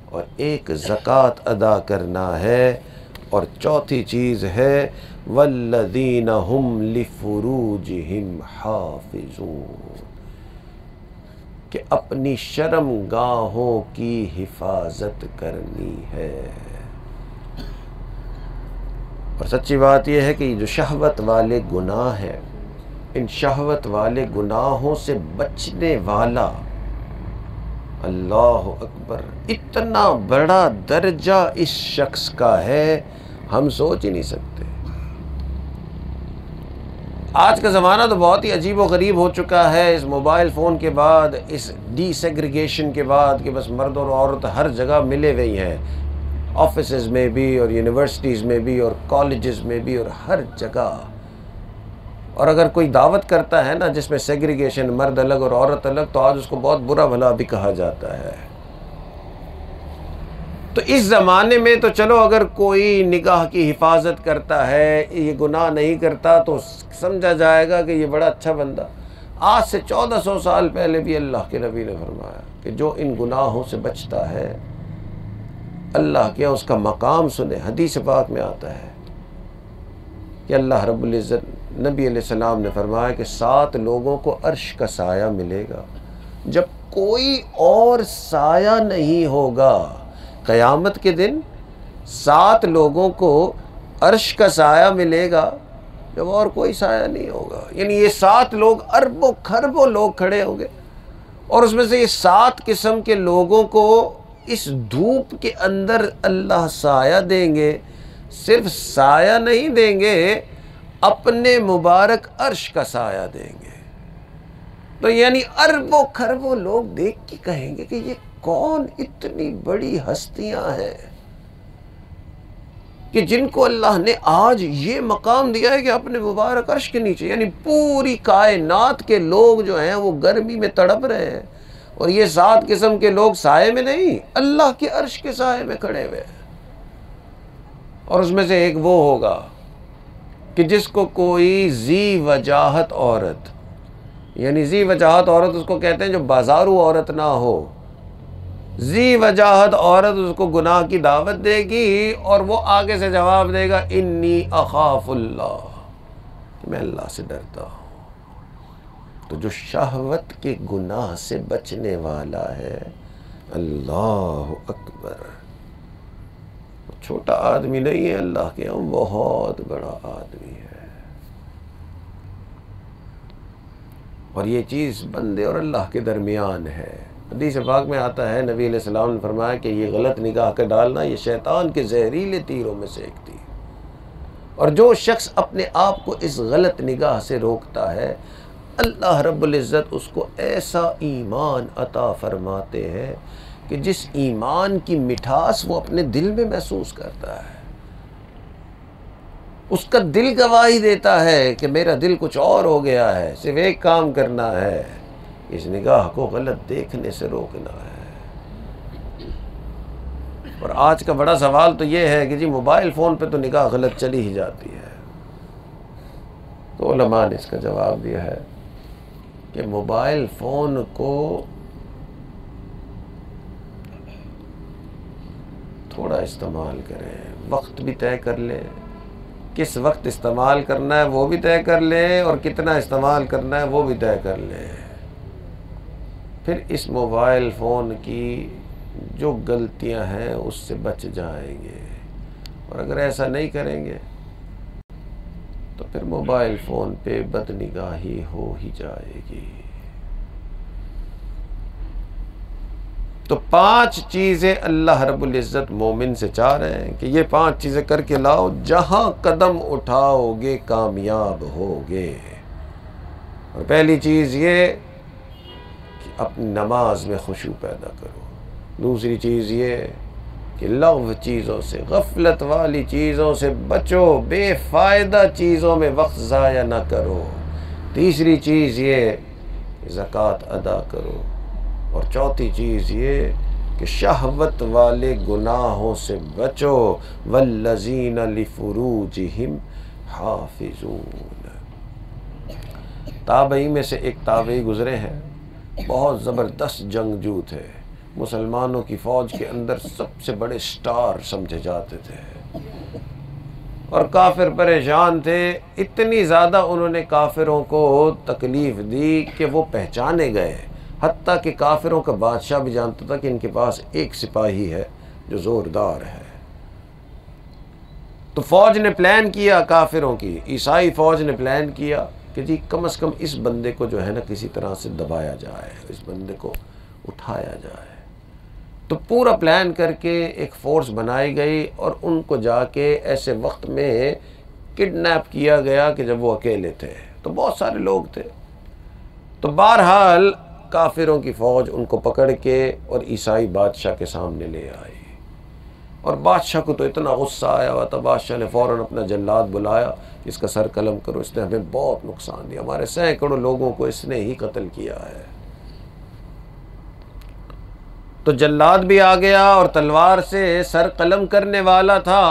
A: اور ایک زکوٰۃ ادا کرنا ہے، اور چوتھی چیز ہے والذین ہم لفروجہم حافظون، کہ اپنی شرم گاہوں کی حفاظت کرنی ہے۔ اور سچی بات یہ ہے کہ یہ جو شہوت والے گناہ ہیں، ان شہوت والے گناہوں سے بچنے والا، اللہ اکبر، اتنا بڑا درجہ اس شخص کا ہے ہم سوچ ہی نہیں سکتے۔ آج کا زمانہ تو بہت ہی عجیب و غریب ہو چکا ہے اس موبائل فون کے بعد، اس ڈی سیگریگیشن کے بعد، کہ بس مرد اور عورت ہر جگہ ملے ہوئی ہیں، آفیسز میں بھی اور یونیورسٹیز میں بھی اور کالجز میں بھی اور ہر جگہ۔ اور اگر کوئی دعوت کرتا ہے نا جس میں سیگریگیشن، مرد الگ اور عورت الگ، تو آج اس کو بہت برا بھلا بھی کہا جاتا ہے۔ تو اس زمانے میں تو چلو اگر کوئی نگاہ کی حفاظت کرتا ہے، یہ گناہ نہیں کرتا، تو سمجھا جائے گا کہ یہ بڑا اچھا بندہ۔ آج سے 1400 سال پہلے بھی اللہ کے نبی نے فرمایا کہ جو ان گناہوں سے بچتا ہے اللہ کے اس کا مقام سنے۔ حدیث پاک میں آتا ہے کہ اللہ رب العزت، نبی علیہ السلام نے فرمایا کہ 7 لوگوں کو عرش کا سایہ ملے گا جب کوئی اور سایہ نہیں ہوگا۔ قیامت کے دن 7 لوگوں کو عرش کا سایہ ملے گا جب اور کوئی سایہ نہیں ہوگا، یعنی یہ 7 لوگ، اربوں کھربوں لوگ کھڑے ہوں گے، اور اس میں سے یہ 7 قسم کے لوگوں کو اس دھوپ کے اندر اللہ سایہ دیں گے۔ صرف سایہ نہیں دیں گے، اپنے مبارک عرش کا سایہ دیں گے۔ تو یعنی اربوں کھربوں لوگ دیکھ کے کہیں گے کہ یہ کون اتنی بڑی ہستیاں ہیں کہ جن کو اللہ نے آج یہ مقام دیا ہے کہ اپنے مبارک عرش کے نیچے، یعنی پوری کائنات کے لوگ جو ہیں وہ گرمی میں تڑپ رہے ہیں، اور یہ 7 قسم کے لوگ سائے میں نہیں، اللہ کے عرش کے سائے میں کھڑے ہوئے ہیں۔ اور اس میں سے ایک وہ ہوگا کہ جس کو کوئی ذی وجاہت عورت، یعنی ذی وجاہت عورت اس کو کہتے ہیں جو بازارو عورت نہ ہو، ذی وجاہت عورت اس کو گناہ کی دعوت دے گی اور وہ آگے سے جواب دے گا انی اخاف اللہ، میں اللہ سے ڈرتا ہوں۔ تو جو شہوت کے گناہ سے بچنے والا ہے، اللہ اکبر، چھوٹا آدمی نہیں ہے، اللہ کے ہاں بہت بڑا آدمی ہے۔ اور یہ چیز بندے اور اللہ کے درمیان ہے۔ حدیث پاک میں آتا ہے، نبی علیہ السلام نے فرمایا کہ یہ غلط نگاہ کا ڈالنا یہ شیطان کے زہریلے تیروں میں سے ایک تیر، اور جو شخص اپنے آپ کو اس غلط نگاہ سے روکتا ہے، اللہ رب العزت اس کو ایسا ایمان عطا فرماتے ہیں کہ جس ایمان کی مٹھاس وہ اپنے دل میں محسوس کرتا ہے، اس کا دل گواہی دیتا ہے کہ میرا دل کچھ اور ہو گیا ہے، صرف ایک کام کرنا ہے، اس نگاہ کو غلط دیکھنے سے روکنا ہے۔ اور آج کا بڑا سوال تو یہ ہے کہ جی موبائل فون پہ تو نگاہ غلط چلی ہی جاتی ہے۔ تو علماء نے اس کا جواب دیا ہے کہ موبائل فون کو تھوڑا استعمال کریں، وقت بھی طے کر لیں، کس وقت استعمال کرنا ہے وہ بھی طے کر لیں، اور کتنا استعمال کرنا ہے وہ بھی طے کر لیں۔ پھر اس موبائل فون کی جو غلطیاں ہیں اس سے بچ جائیں گے، اور اگر ایسا نہیں کریں گے تو پھر موبائل فون پہ بد نگاہی ہو ہی جائے گی۔ تو 5 چیزیں اللہ رب العزت مومن سے چاہ رہے ہیں کہ یہ 5 چیزیں کر کے لاؤ، جہاں قدم اٹھاؤ گے کامیاب ہوگے۔ اور پہلی چیز یہ کہ اپنی نماز میں خشوع پیدا کرو۔ دوسری چیز یہ کہ لغو چیزوں سے، غفلت والی چیزوں سے بچو، بے فائدہ چیزوں میں وقت ضائع نہ کرو۔ تیسری چیز یہ کہ زکوٰۃ ادا کرو، اور چوتھی چیز یہ کہ شہوت والے گناہوں سے بچو، والذین لفروجہم حافظون۔ تابعی میں سے ایک تابعی گزرے ہیں، بہت زبردست جنگجو تھے، مسلمانوں کی فوج کے اندر سب سے بڑے سٹار سمجھے جاتے تھے، اور کافر پریشان تھے۔ اتنی زیادہ انہوں نے کافروں کو تکلیف دی کہ وہ پہچانے گئے، حتیٰ کہ کافروں کا بادشاہ بھی جانتا تھا کہ ان کے پاس ایک سپاہی ہے جو زوردار ہے۔ تو فوج نے پلان کیا، کافروں کی عیسائی فوج نے پلان کیا کہ جی کم از کم اس بندے کو جو ہے نا کسی طرح سے دبایا جائے، اس بندے کو اٹھایا جائے۔ تو پورا پلان کر کے ایک فورس بنائی گئی، اور ان کو جا کے ایسے وقت میں کڈنیپ کیا گیا کہ جب وہ اکیلے تھے، تو بہت سارے لوگ تھے۔ تو بہرحال کافروں کی فوج ان کو پکڑ کے اور عیسائی بادشاہ کے سامنے لے آئی، اور بادشاہ کو تو اتنا غصہ آیا ہوا تھا، بادشاہ نے فوراً اپنا جلاد بلایا، اس کا سر قلم کرو، اس نے ہمیں بہت نقصان دیا، ہمارے سینکڑوں لوگوں کو اس نے ہی قتل کیا ہے۔ تو جلاد بھی آ گیا اور تلوار سے سر قلم کرنے والا تھا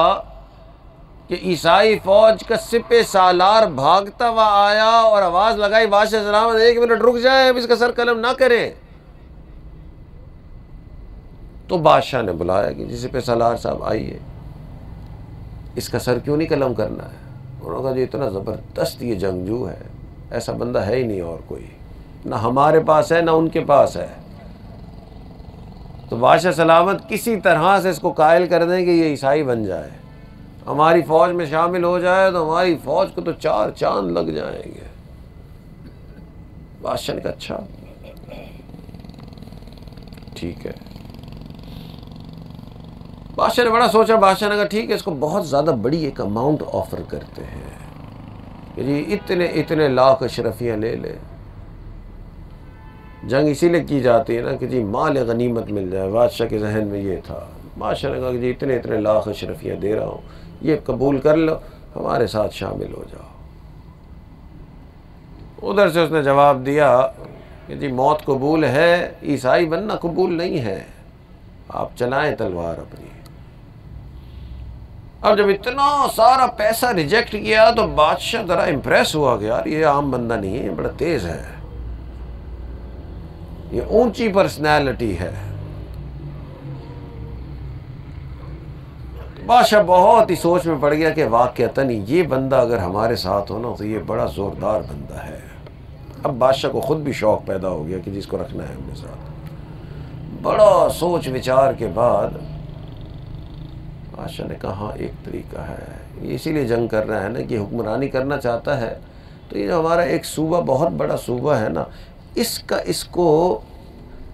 A: کہ عیسائی فوج کا سپہ سالار بھاگتا ہوا آیا اور آواز لگائی، بادشاہ سلامت 1 منٹ رک جائیں، اب اس کا سر قلم نہ کریں۔ تو بادشاہ نے بلایا کہ جی سپہ سالار صاحب آئیے، اس کا سر کیوں نہیں قلم کرنا ہے؟ انہوں نے کہا جی اتنا زبردست یہ جنگجو ہے، ایسا بندہ ہے ہی نہیں اور کوئی، نہ ہمارے پاس ہے نہ ان کے پاس ہے۔ تو بادشاہ سلامت کسی طرح سے اس کو قائل کر دیں کہ یہ عیسائی بن جائے، ہماری فوج میں شامل ہو جائے تو ہماری فوج کو تو 4 چاند لگ جائیں گے۔ بادشاہ نے کہا اچھا ٹھیک ہے۔ بادشاہ نے بڑا سوچا، بادشاہ نے کہا ٹھیک ہے، اس کو بہت زیادہ بڑی ایک اماؤنٹ آفر کرتے ہیں کہ جی اتنے لاکھ اشرفیاں لے لے۔ جنگ اسی لیے کی جاتی ہے نا کہ جی مال غنیمت مل جائے، بادشاہ کے ذہن میں یہ تھا۔ بادشاہ نے کہا کہ جی اتنے لاکھ اشرفیاں دے رہا ہوں، یہ قبول کر لو، ہمارے ساتھ شامل ہو جاؤ۔ ادھر سے اس نے جواب دیا کہ جی موت قبول ہے، عیسائی بننا قبول نہیں ہے، آپ چلائیں تلوار اپنی۔ اب جب اتنا سارا پیسہ ریجیکٹ کیا تو بادشاہ ذرا امپریس ہوا کہ یار یہ عام بندہ نہیں ہے، یہ بڑا تیز ہے، یہ اونچی پرسنالٹی ہے۔ بادشاہ بہت ہی سوچ میں پڑ گیا کہ واقعتاً یہ بندہ اگر ہمارے ساتھ ہو نا تو یہ بڑا زوردار بندہ ہے۔ اب بادشاہ کو خود بھی شوق پیدا ہو گیا کہ جس کو رکھنا ہے اپنے ساتھ۔ بڑا سوچ وچار کے بعد بادشاہ نے کہا ایک طریقہ ہے، یہ اسی لیے جنگ کر رہا ہے نا کہ حکمرانی کرنا چاہتا ہے، تو یہ جو ہمارا ایک صوبہ بہت بڑا صوبہ ہے نا، اس کو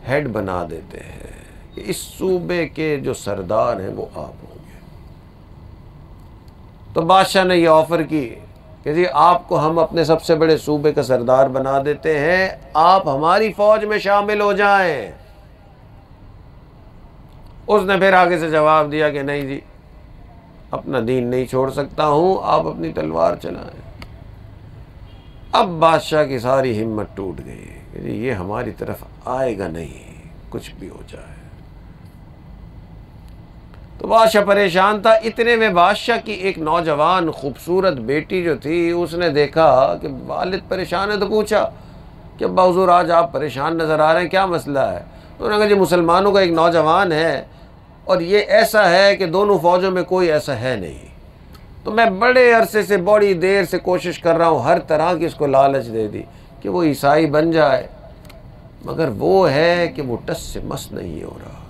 A: ہیڈ بنا دیتے ہیں کہ اس صوبے کے جو سردار ہیں وہ آپ ہوں گے۔ تو بادشاہ نے یہ آفر کی کہ جی آپ کو ہم اپنے سب سے بڑے صوبے کا سردار بنا دیتے ہیں، آپ ہماری فوج میں شامل ہو جائیں۔ اس نے پھر آگے سے جواب دیا کہ نہیں جی اپنا دین نہیں چھوڑ سکتا ہوں، آپ اپنی تلوار چلائیں۔ اب بادشاہ کی ساری ہمت ٹوٹ گئی کہ جی یہ ہماری طرف آئے گا نہیں، کچھ بھی ہو جائے۔ تو بادشاہ پریشان تھا۔ اتنے میں بادشاہ کی ایک نوجوان خوبصورت بیٹی جو تھی، اس نے دیکھا کہ والد پریشان ہے تو پوچھا کہ ابا حضور آج آپ پریشان نظر آ رہے ہیں، کیا مسئلہ ہے؟ تو انہوں نے کہا جی مسلمانوں کا ایک نوجوان ہے، اور یہ ایسا ہے کہ دونوں فوجوں میں کوئی ایسا ہے نہیں، تو میں بڑے عرصے سے بڑی دیر سے کوشش کر رہا ہوں، ہر طرح کی اس کو لالچ دے دی کہ وہ عیسائی بن جائے، مگر وہ ہے کہ وہ ٹس سے مس نہیں ہو رہا۔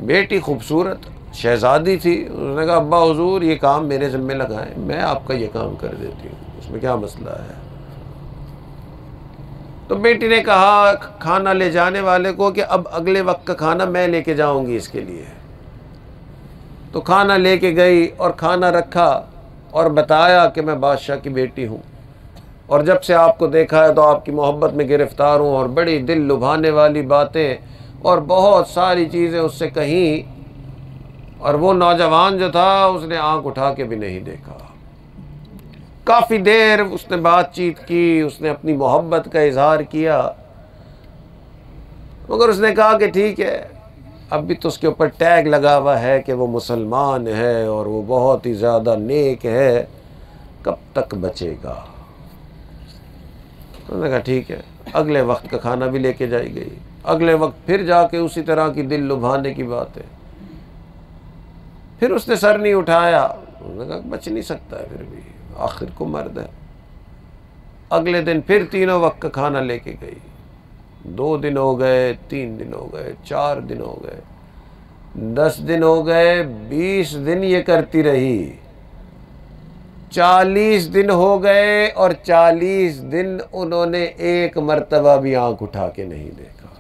A: بیٹی خوبصورت شہزادی تھی، اس نے کہا ابا حضور یہ کام میرے ذمہ لگائیں، میں آپ کا یہ کام کر دیتی ہوں، اس میں کیا مسئلہ ہے؟ تو بیٹی نے کہا کھانا لے جانے والے کو کہ اب اگلے وقت کا کھانا میں لے کے جاؤں گی اس کے لیے۔ تو کھانا لے کے گئی اور کھانا رکھا اور بتایا کہ میں بادشاہ کی بیٹی ہوں، اور جب سے آپ کو دیکھا ہے تو آپ کی محبت میں گرفتار ہوں، اور بڑی دل لبھانے والی باتیں اور بہت ساری چیزیں اس سے کہیں، اور وہ نوجوان جو تھا اس نے آنکھ اٹھا کے بھی نہیں دیکھا۔ کافی دیر اس نے بات چیت کی، اس نے اپنی محبت کا اظہار کیا، مگر اس نے کہا کہ ٹھیک ہے، اب بھی تو اس کے اوپر ٹیگ لگا ہوا ہے کہ وہ مسلمان ہے اور وہ بہت ہی زیادہ نیک ہے، کب تک بچے گا؟ انہوں نے کہا ٹھیک ہے، اگلے وقت کا کھانا بھی لے کے جائی گئی، اگلے وقت پھر جا کے اسی طرح کی دل لبھانے کی باتیں، پھر اس نے سر نہیں اٹھایا۔ انہوں نے کہا بچ نہیں سکتا ہے، پھر بھی آخر کو مرد ہے۔ اگلے دن پھر تینوں وقت کا کھانا لے کے گئی، 2 دن ہو گئے، 3 دن ہو گئے، 4 دن ہو گئے، 10 دن ہو گئے، 20 دن یہ کرتی رہی، 40 دن ہو گئے، اور 40 دن انہوں نے ایک مرتبہ بھی آنکھ اٹھا کے نہیں دیکھا،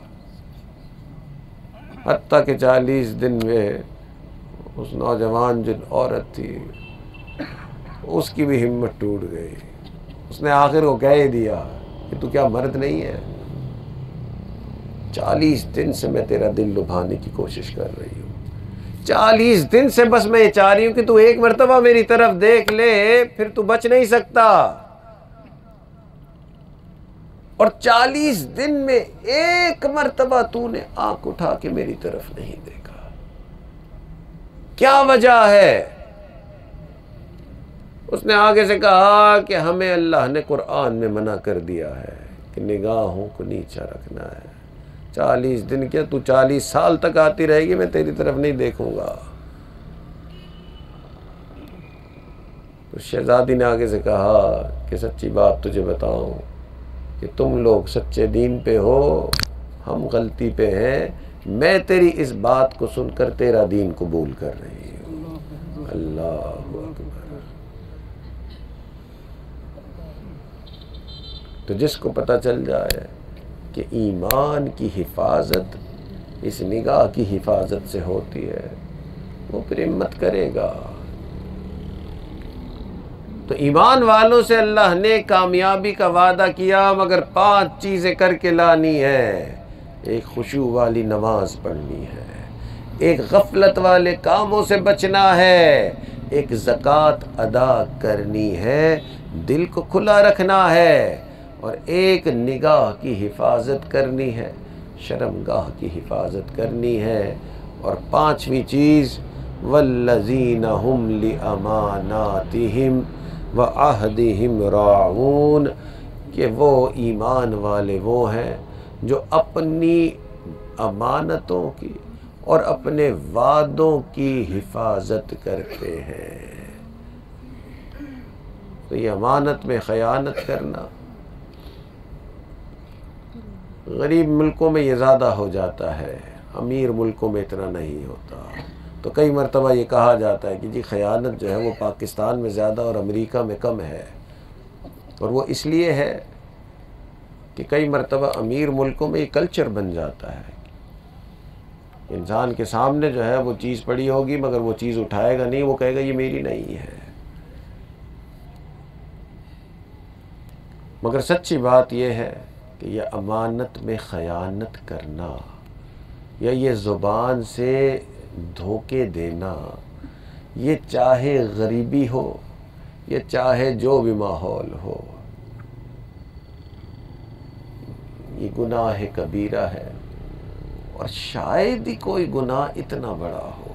A: حتیٰ کہ 40 دن میں اس نوجوان جو عورت تھی اس کی بھی ہمت ٹوٹ گئی، اس نے آخر کو کہہ ہی دیا کہ تو کیا مرد نہیں ہے؟ 40 دن سے میں تیرا دل لبھانے کی کوشش کر رہی ہوں، 40 دن سے بس میں یہ چاہ رہی ہوں کہ تو ایک مرتبہ میری طرف دیکھ لے، پھر تو بچ نہیں سکتا، اور 40 دن میں ایک مرتبہ تو نے آنکھ اٹھا کے میری طرف نہیں دیکھا، کیا وجہ ہے؟ اس نے آگے سے کہا کہ ہمیں اللہ نے قرآن میں منع کر دیا ہے کہ نگاہوں کو نیچا رکھنا ہے، 40 دن کیا تو 40 سال تک آتی رہے گی، میں تیری طرف نہیں دیکھوں گا۔ تو شہزادی نے آگے سے کہا کہ سچی بات تجھے بتاؤں کہ تم لوگ سچے دین پہ ہو، ہم غلطی پہ ہیں، میں تیری اس بات کو سن کر تیرا دین قبول کر رہی ہوں۔ اللہ اکبر۔ تو جس کو پتہ چل جائے کہ ایمان کی حفاظت اس نگاہ کی حفاظت سے ہوتی ہے، وہ پھر ہمت کرے گا۔ تو ایمان والوں سے اللہ نے کامیابی کا وعدہ کیا، مگر 5 چیزیں کر کے لانی ہے۔ ایک خشوع والی نماز پڑھنی ہے، ایک غفلت والے کاموں سے بچنا ہے، ایک زکوٰۃ ادا کرنی ہے، دل کو کھلا رکھنا ہے، اور ایک نگاہ کی حفاظت کرنی ہے، شرمگاہ کی حفاظت کرنی ہے، اور 5ویں چیز والذین ہم لاماناتہم وعہدہم راعون، کہ وہ ایمان والے وہ ہیں جو اپنی امانتوں کی اور اپنے وعدوں کی حفاظت کرتے ہیں۔ تو یہ امانت میں خیانت کرنا غریب ملکوں میں یہ زیادہ ہو جاتا ہے، امیر ملکوں میں اتنا نہیں ہوتا۔ تو کئی مرتبہ یہ کہا جاتا ہے کہ جی خیانت جو ہے وہ پاکستان میں زیادہ اور امریکہ میں کم ہے، اور وہ اس لیے ہے کہ کئی مرتبہ امیر ملکوں میں یہ کلچر بن جاتا ہے، انسان کے سامنے جو ہے وہ چیز پڑی ہوگی مگر وہ چیز اٹھائے گا نہیں، وہ کہے گا یہ میری نہیں ہے۔ مگر سچی بات یہ ہے کہ یہ امانت میں خیانت کرنا یا یہ زبان سے دھوکے دینا، یہ چاہے غریبی ہو یا چاہے جو بھی ماحول ہو، یہ گناہ کبیرہ ہے، اور شاید ہی کوئی گناہ اتنا بڑا ہو۔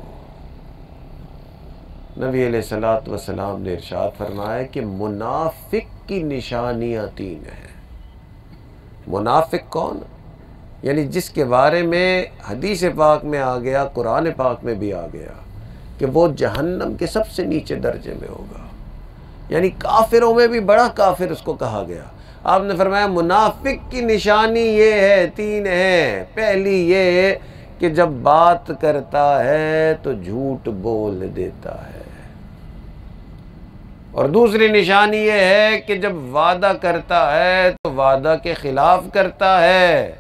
A: نبی علیہ الصلوۃ والسلام نے ارشاد فرمایا کہ منافق کی نشانیاں 3 ہیں۔ منافق کون؟ یعنی جس کے بارے میں حدیث پاک میں آ گیا، قرآن پاک میں بھی آ گیا کہ وہ جہنم کے سب سے نیچے درجے میں ہوگا، یعنی کافروں میں بھی بڑا کافر اس کو کہا گیا۔ آپ نے فرمایا منافق کی نشانی یہ ہے، 3 ہیں۔ پہلی یہ کہ جب بات کرتا ہے تو جھوٹ بول دیتا ہے، اور دوسری نشانی یہ ہے کہ جب وعدہ کرتا ہے تو وعدہ کے خلاف کرتا ہے،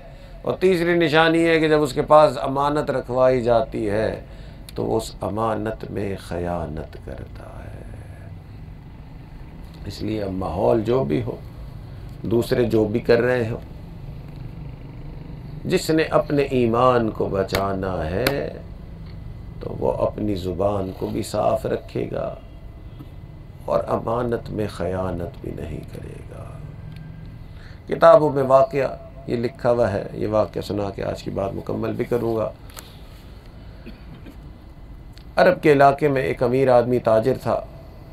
A: اور تیسری نشانی یہ ہے کہ جب اس کے پاس امانت رکھوائی جاتی ہے تو وہ اس امانت میں خیانت کرتا ہے۔ اس لیے اب ماحول جو بھی ہو، دوسرے جو بھی کر رہے ہو، جس نے اپنے ایمان کو بچانا ہے تو وہ اپنی زبان کو بھی صاف رکھے گا اور امانت میں خیانت بھی نہیں کرے گا۔ کتابوں میں واقعہ یہ لکھا ہوا ہے، یہ واقعہ سنا کے آج کی بات مکمل بھی کروں گا۔ عرب کے علاقے میں ایک امیر آدمی تاجر تھا،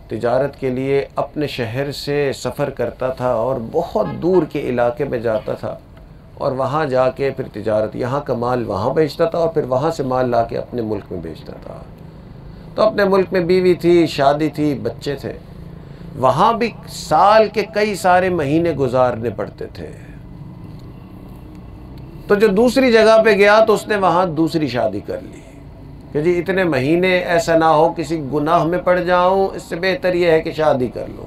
A: تجارت کے لیے اپنے شہر سے سفر کرتا تھا اور بہت دور کے علاقے میں جاتا تھا، اور وہاں جا کے پھر تجارت، یہاں کا مال وہاں بیچتا تھا اور پھر وہاں سے مال لا کے اپنے ملک میں بیچتا تھا۔ تو اپنے ملک میں بیوی تھی، شادی تھی، بچے تھے، وہاں بھی سال کے کئی سارے مہینے گزارنے پڑتے تھے۔ تو جو دوسری جگہ پہ گیا تو اس نے وہاں دوسری شادی کر لی کہ جی اتنے مہینے ایسا نہ ہو کسی گناہ میں پڑ جاؤں، اس سے بہتر یہ ہے کہ شادی کر لو۔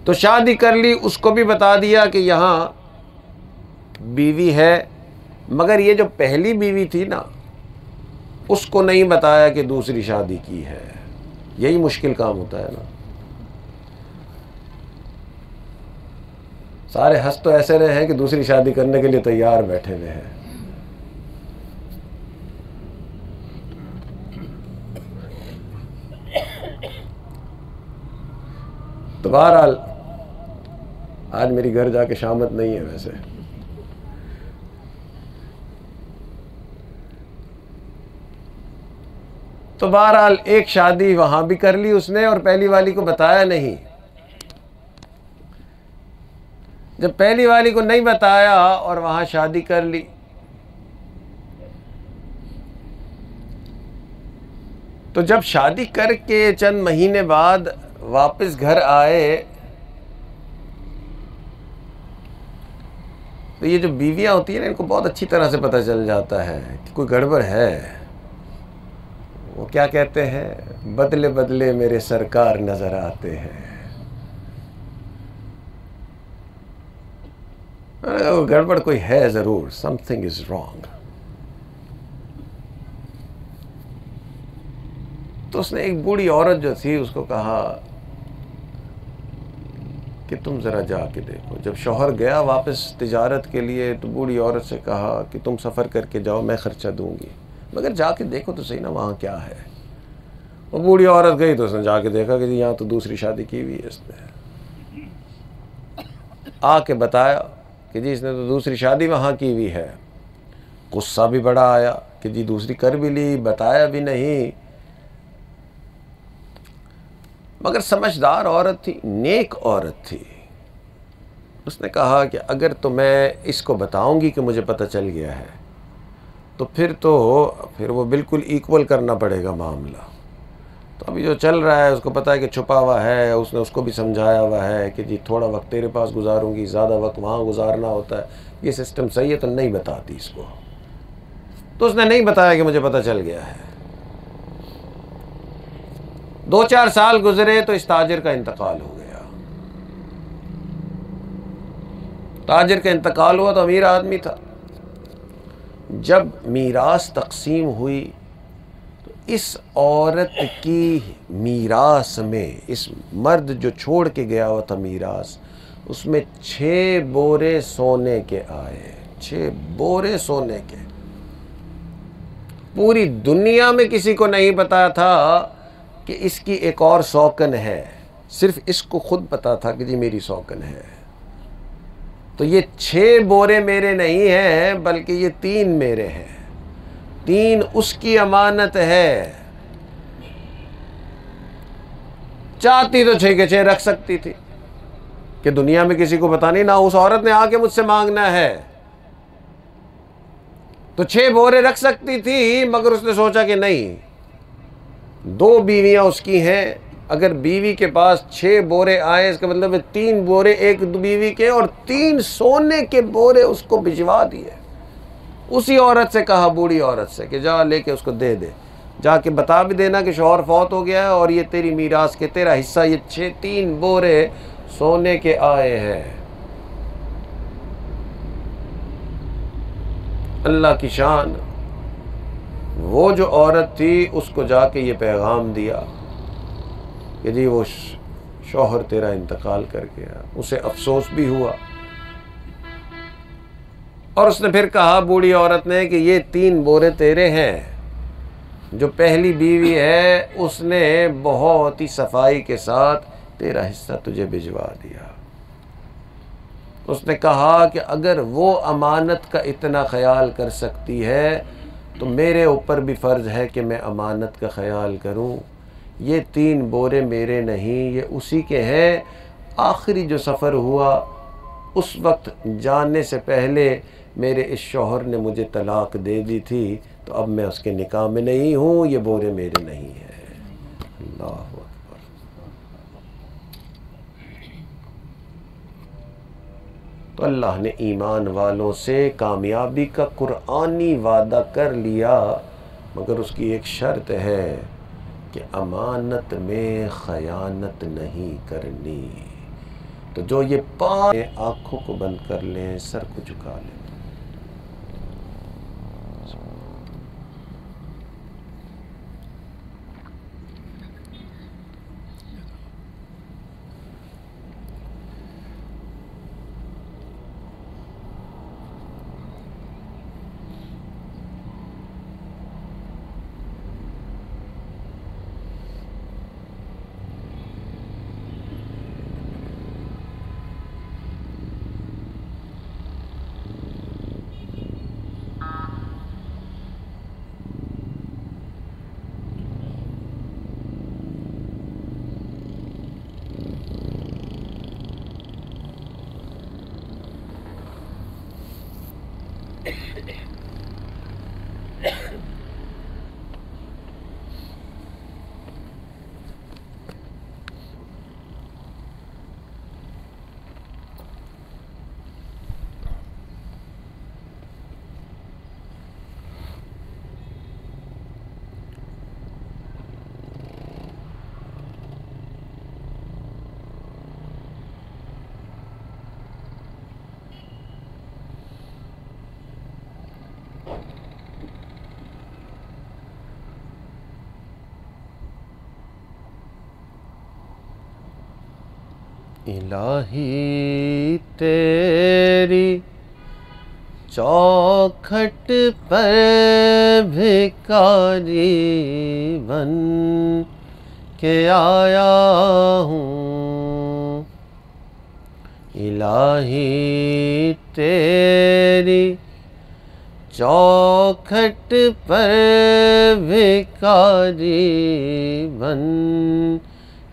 A: تو شادی کر لی، اس کو بھی بتا دیا کہ یہاں بیوی ہے، مگر یہ جو پہلی بیوی تھی نا، اس کو نہیں بتایا کہ دوسری شادی کی ہے۔ یہی مشکل کام ہوتا ہے نا۔ سارے ہنس تو ایسے رہے ہیں کہ دوسری شادی کرنے کے لیے تیار بیٹھے ہوئے ہیں۔ تو بہرحال آج میری گھر جا کے شامت نہیں ہے ویسے۔ تو بہرحال ایک شادی وہاں بھی کر لی اس نے اور پہلی والی کو بتایا نہیں۔ جب پہلی والی کو نہیں بتایا اور وہاں شادی کر لی، تو جب شادی کر کے چند مہینے بعد واپس گھر آئے تو یہ جو بیویاں ہوتی ہیں نا، ان کو بہت اچھی طرح سے پتہ چل جاتا ہے کہ کوئی گڑبڑ ہے۔ وہ کیا کہتے ہیں، بدلے بدلے میرے سرکار نظر آتے ہیں۔ گڑبڑ کوئی ہے ضرور، سم تھنگ از رانگ۔ تو اس نے ایک بوڑھی عورت جو تھی اس کو کہا کہ تم ذرا جا کے دیکھو۔ جب شوہر گیا واپس تجارت کے لیے تو بوڑھی عورت سے کہا کہ تم سفر کر کے جاؤ، میں خرچہ دوں گی، مگر جا کے دیکھو تو صحیح نا وہاں کیا ہے۔ وہ بوڑھی عورت گئی تو اس نے جا کے دیکھا کہ جی یہاں تو دوسری شادی کی ہوئی ہے اس نے۔ آ کے بتایا کہ جی اس نے تو دوسری شادی وہاں کی ہوئی ہے۔ غصہ بھی بڑا آیا کہ جی دوسری کر بھی لی، بتایا بھی نہیں۔ مگر سمجھدار عورت تھی، نیک عورت تھی۔ اس نے کہا کہ اگر تو میں اس کو بتاؤں گی کہ مجھے پتہ چل گیا ہے تو پھر وہ بالکل ایکول کرنا پڑے گا معاملہ۔ تو ابھی جو چل رہا ہے اس کو پتہ ہے کہ چھپا ہوا ہے، اس نے اس کو بھی سمجھایا ہوا ہے کہ جی تھوڑا وقت تیرے پاس گزاروں گی، زیادہ وقت وہاں گزارنا ہوتا ہے، یہ سسٹم صحیح ہے، تو نہیں بتاتی اس کو۔ تو اس نے نہیں بتایا کہ مجھے پتہ چل گیا ہے۔ 2-4 سال گزرے تو اس تاجر کا انتقال ہو گیا۔ تاجر کا انتقال ہوا تو امیر آدمی تھا۔ جب میراث تقسیم ہوئی تو اس عورت کی میراث میں، اس مرد جو چھوڑ کے گیا ہوا تھا میراث، اس میں 6 بورے سونے کے آئے، 6 بورے سونے کے۔ پوری دنیا میں کسی کو نہیں پتا تھا کہ اس کی ایک اور سوکن ہے، صرف اس کو خود پتا تھا کہ جی میری سوکن ہے۔ تو یہ 6 بورے میرے نہیں ہیں بلکہ یہ 3 میرے ہیں، 3 اس کی امانت ہے۔ چاہتی تو 6 کے 6 رکھ سکتی تھی کہ دنیا میں کسی کو پتا نہیں، نہ اس عورت نے آ کے مجھ سے مانگنا ہے، تو 6 بورے رکھ سکتی تھی، مگر اس نے سوچا کہ نہیں، 2 بیویاں اس کی ہیں، اگر بیوی کے پاس 6 بورے آئے اس کا مطلب ہے 3 بورے ایک بیوی کے اور 3 سونے کے بورے اس کو بھجوا دیے۔ اسی عورت سے کہا، بوڑھی عورت سے، کہ جا لے کے اس کو دے دے، جا کے بتا بھی دینا کہ شوہر فوت ہو گیا ہے اور یہ تیری میراث کے تیرا حصہ یہ 3 بورے سونے کے آئے ہیں۔ اللہ کی شان، وہ جو عورت تھی اس کو جا کے یہ پیغام دیا کہ جی وہ شوہر تیرا انتقال کر گیا، اسے افسوس بھی ہوا، اور اس نے پھر کہا بوڑھی عورت نے کہ یہ 3 بورے تیرے ہیں۔ جو پہلی بیوی ہے اس نے بہت ہی صفائی کے ساتھ تیرا حصہ تجھے بھجوا دیا۔ اس نے کہا کہ اگر وہ امانت کا اتنا خیال کر سکتی ہے تو میرے اوپر بھی فرض ہے کہ میں امانت کا خیال کروں۔ یہ 3 بورے میرے نہیں، یہ اسی کے ہیں۔ آخری جو سفر ہوا اس وقت جانے سے پہلے میرے اس شوہر نے مجھے طلاق دے دی تھی، تو اب میں اس کے نکاح میں نہیں ہوں، یہ بورے میرے نہیں ہیں۔ اللہ اکبر۔ تو اللہ نے ایمان والوں سے کامیابی کا قرآنی وعدہ کر لیا، مگر اس کی ایک شرط ہے کہ امانت میں خیانت نہیں کرنی۔ تو جو یہ 5 آنکھوں کو بند کر لیں، سر کو جھکا لیں۔ الہی تیری چوکھٹ پر بھکاری بن کے آیا ہوں، الہی تیری چوکھٹ پر بھکاری بن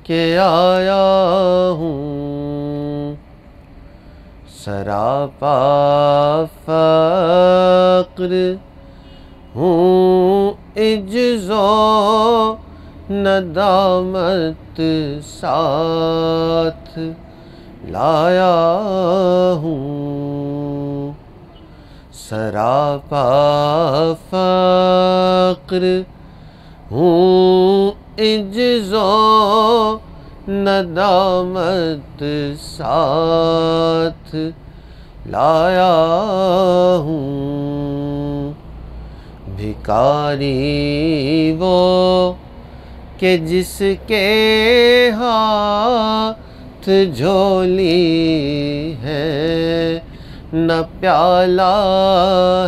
A: کے آیا ہوں، سراپا فقر ہوں، عجز و ندامت ساتھ لایا ہوں، سراپا فقر ہوں، عجز و ندامت ساتھ لایا ہوں، بھکاری وہ کہ جس کے ہاتھ جھولی ہے نہ پیالہ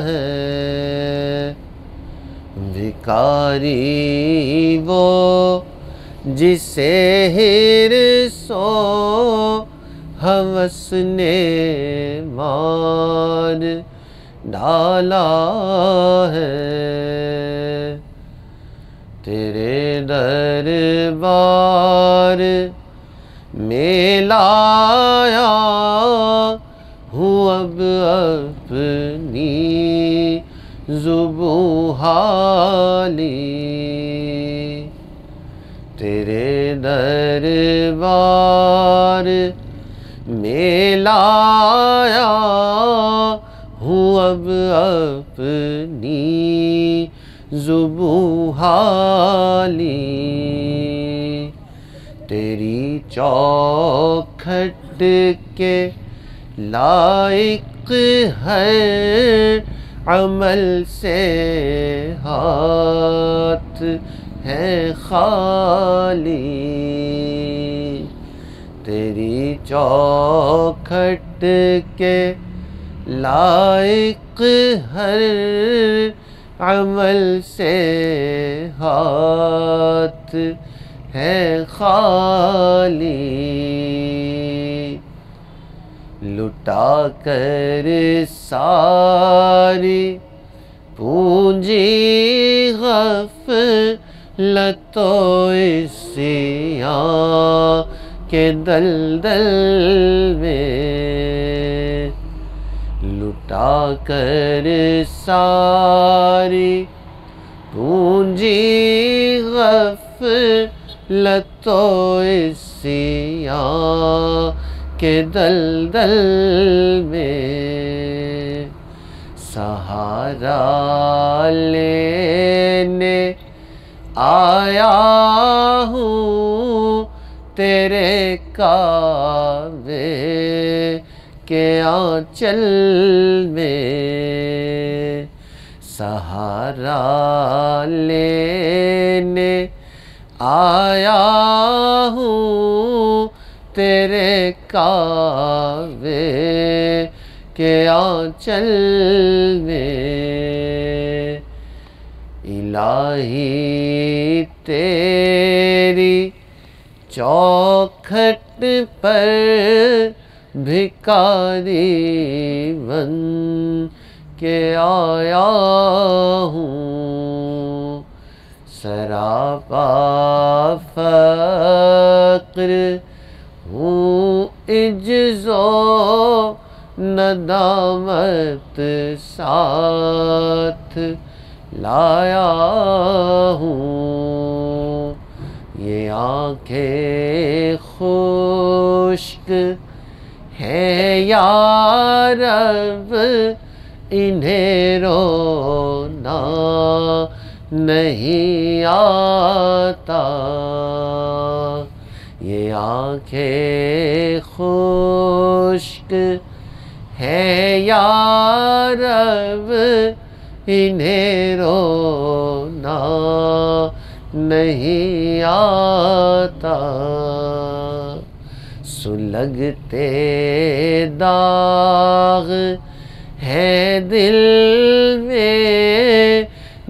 A: ہے، بھکاری وہ جسے حرص و ہوس نے مار ڈالا ہے، تیرے دربار میں لایا ہوں اب اپنی زبوں حالی تیرے دربار میں لایا ہوں اب اپنی زبوں حالی تیری چوکھٹ کے لائق ہے عمل سے ہاتھ ہے خالی تیری چوکھٹ کے لائق ہر عمل سے ہاتھ ہے خالی لٹا کر ساری پونجی غفلت و عصیاں کے دلدل میں لٹا کر ساری پونجی غفلت و عصیاں کے دلدل میں سہارا لینے آیا ہوں تیرے کعبے کے آنچل میں سہارا لینے آیا ہوں تیرے کعبے کے آنچل میں الہی تیری چوکھٹ پر بھکاری بن کے آیا ہوں سراپا فقر ہوں عجز و ندامت ساتھ لایا ہوں یہ آنکھیں خشک ہیں یا رب انہیں رونا نہیں آتا یہ آنکھیں خشک ہیں یا رب انہیں رونا نہیں آتا سلگتے داغ ہے دل میں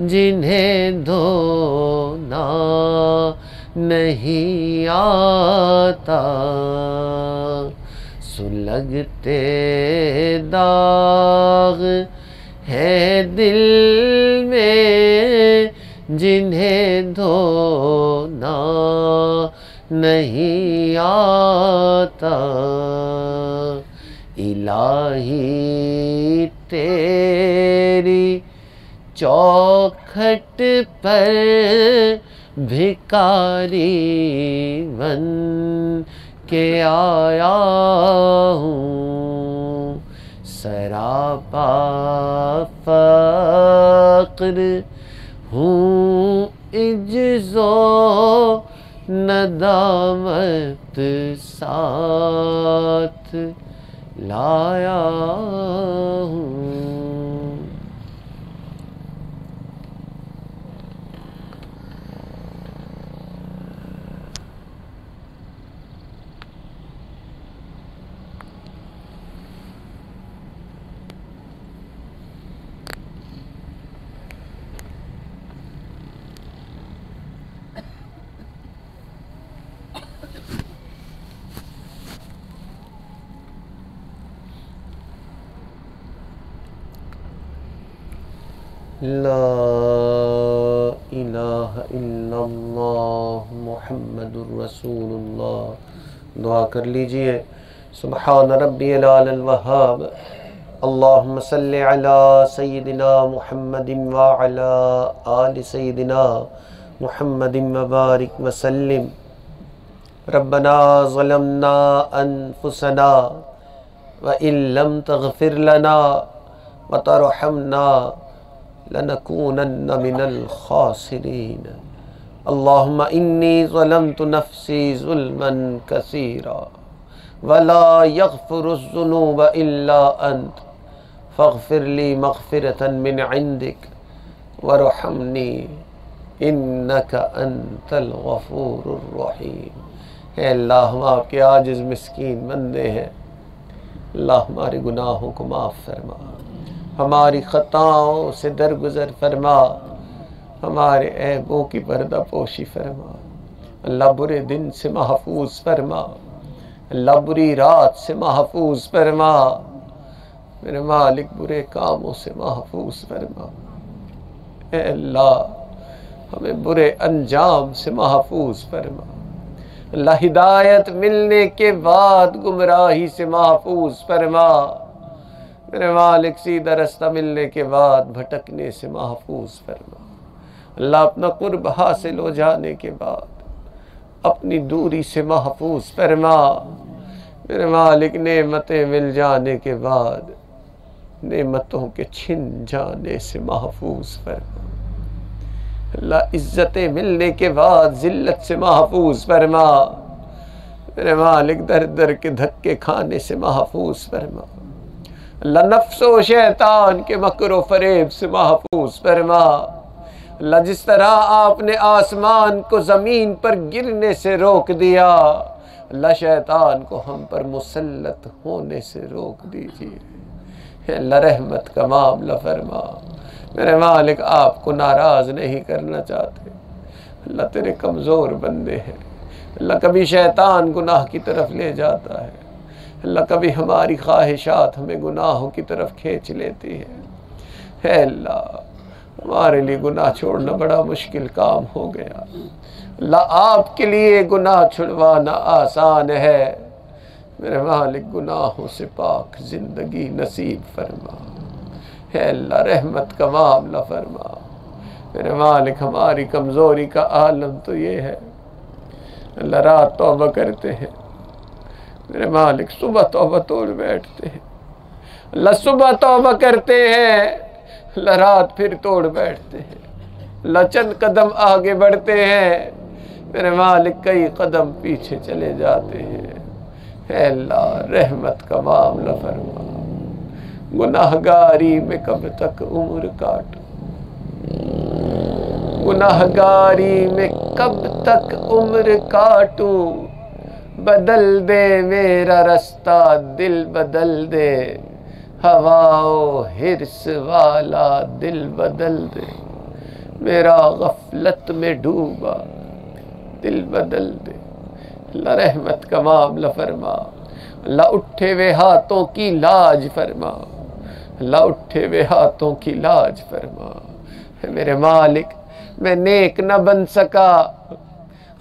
A: جنہیں دھونا نہیں آتا سلگتے داغ ہے دل میں جنہیں دھونا نہیں آتا الہی تیری چوکھٹ پر بھکاری بن کے آیا ہوں سراپا فقر ہوں عجز و ندامت ساتھ لایا ہوں لا الہ الا اللہ محمد الرسول اللہ. دعا کر لیجئے. سبحان ربی العلی الوہاب اللہم صلی علی سیدنا محمد وعلی آل سیدنا محمد وبارک وسلم۔ ربنا ظلمنا انفسنا وإن لم تغفر لنا وترحمنا لنكونن من الخاسرین۔ اللہم انی ظلمت نفسی ظلما کثیرا ولا یغفر الذنوب الا انت فاغفر لی مغفرة من عندک وارحمنی انک انت الغفور الرحیم۔ اے اللہ، ہم آپ کے عاجز مسکین بندے ہیں، اللہ ہمارے گناہوں کو معاف فرما، ہماری خطاؤں سے درگزر فرما، ہمارے عیبوں کی پردہ پوشی فرما، اللہ برے دن سے محفوظ فرما، اللہ بری رات سے محفوظ فرما، میرے مالک برے کاموں سے محفوظ فرما، اے اللہ ہمیں برے انجام سے محفوظ فرما، اللہ ہدایت ملنے کے بعد گمراہی سے محفوظ فرما، میرے مالک سیدھا رستہ ملنے کے بعد بھٹکنے سے محفوظ فرما، اللہ اپنا قرب حاصل ہو جانے کے بعد اپنی دوری سے محفوظ فرما، میرے مالک نعمتیں مل جانے کے بعد نعمتوں کے چھن جانے سے محفوظ فرما، اللہ عزتیں ملنے کے بعد ذلت سے محفوظ فرما، میرے مالک در در کے دھکے کھانے سے محفوظ فرما، اللہ نفس و شیطان کے مکر و فریب سے محفوظ فرما، اللہ جس طرح آپ نے آسمان کو زمین پر گرنے سے روک دیا، اللہ شیطان کو ہم پر مسلط ہونے سے روک دیجیے، اللہ رحمت کا معاملہ فرما، میرے مالک آپ کو ناراض نہیں کرنا چاہتے، اللہ تیرے کمزور بندے ہیں، اللہ کبھی شیطان گناہ کی طرف لے جاتا ہے، اللہ کبھی ہماری خواہشات ہمیں گناہوں کی طرف کھینچ لیتی ہے، اے اللہ ہمارے لیے گناہ چھوڑنا بڑا مشکل کام ہو گیا، اللہ آپ کے لیے گناہ چھڑوانا آسان ہے، میرے مالک گناہوں سے پاک زندگی نصیب فرما، اے اللہ رحمت کا معاملہ فرما، میرے مالک ہماری کمزوری کا عالم تو یہ ہے، اللہ رات توبہ کرتے ہیں، میرے مالک صبح توبہ توڑ بیٹھتے ہیں، اللہ صبح توبہ کرتے ہیں، اللہ رات پھر توڑ بیٹھتے ہیں، اللہ چند قدم آگے بڑھتے ہیں، میرے مالک کئی قدم پیچھے چلے جاتے ہیں، اے اللہ رحمت کا معاملہ فرما، گناہگاری میں کب تک عمر کاٹوں، گناہگاری میں کب تک عمر کاٹوں، بدل دے میرا رستہ دل بدل دے، ہوا و حرص والا دل بدل دے، میرا غفلت میں ڈوبا دل بدل دے، اللہ رحمت کا معاملہ فرما، اللہ اٹھے ہوئے ہاتھوں کی لاج فرما، اللہ اٹھے ہوئے ہاتھوں کی لاج فرما، میرے مالک میں نیک نہ بن سکا،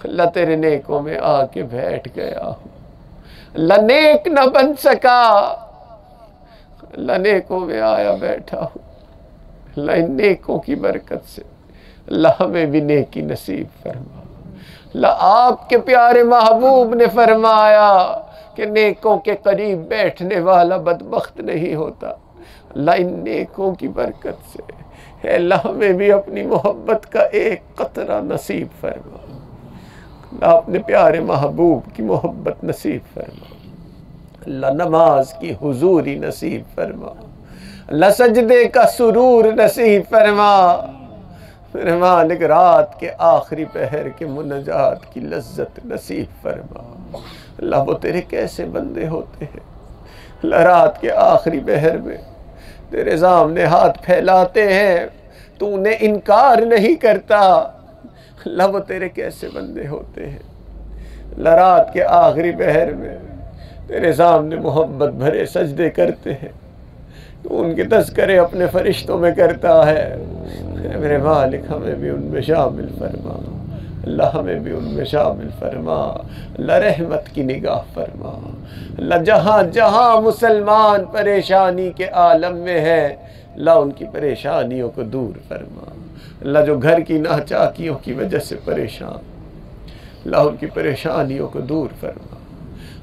A: اللہ تیرے نیکوں میں آ کے بیٹھ گیا ہوں، اللہ نیک نہ بن سکا، اللہ نیکوں میں آیا بیٹھا ہوں، اللہ ان نیکوں کی برکت سے اللہ ہمیں بھی نیکی نصیب فرما، اللہ آپ کے پیارے محبوب نے فرمایا کہ نیکوں کے قریب بیٹھنے والا بدبخت نہیں ہوتا، اللہ ان نیکوں کی برکت سے اے اللہ ہمیں بھی اپنی محبت کا ایک قطرہ نصیب فرما، اللہ اپنے پیارے محبوب کی محبت نصیب فرما، اللہ نماز کی حضوری نصیب فرما، اللہ سجدے کا سرور نصیب فرما، میرے مالک رات کے آخری پہر کے مناجات کی لذت نصیب فرما، اللہ وہ تیرے کیسے بندے ہوتے ہیں، اللہ رات کے آخری پہر میں تیرے سامنے ہاتھ پھیلاتے ہیں، تو انہیں انکار نہیں کرتا، اللہ وہ تیرے کیسے بندے ہوتے ہیں، اللہ رات کے آخری پہر میں تیرے سامنے محبت بھرے سجدے کرتے ہیں، تو ان کے تذکرے اپنے فرشتوں میں کرتا ہے، میرے مالک ہمیں بھی ان میں شامل فرما، اللہ ہمیں بھی ان میں شامل فرما، اللہ رحمت کی نگاہ فرما، اللہ جہاں جہاں مسلمان پریشانی کے عالم میں ہے اللہ ان کی پریشانیوں کو دور فرما، اللہ جو گھر کی ناچاکیوں کی وجہ سے پریشان اللہ ان کی پریشانیوں کو دور فرما،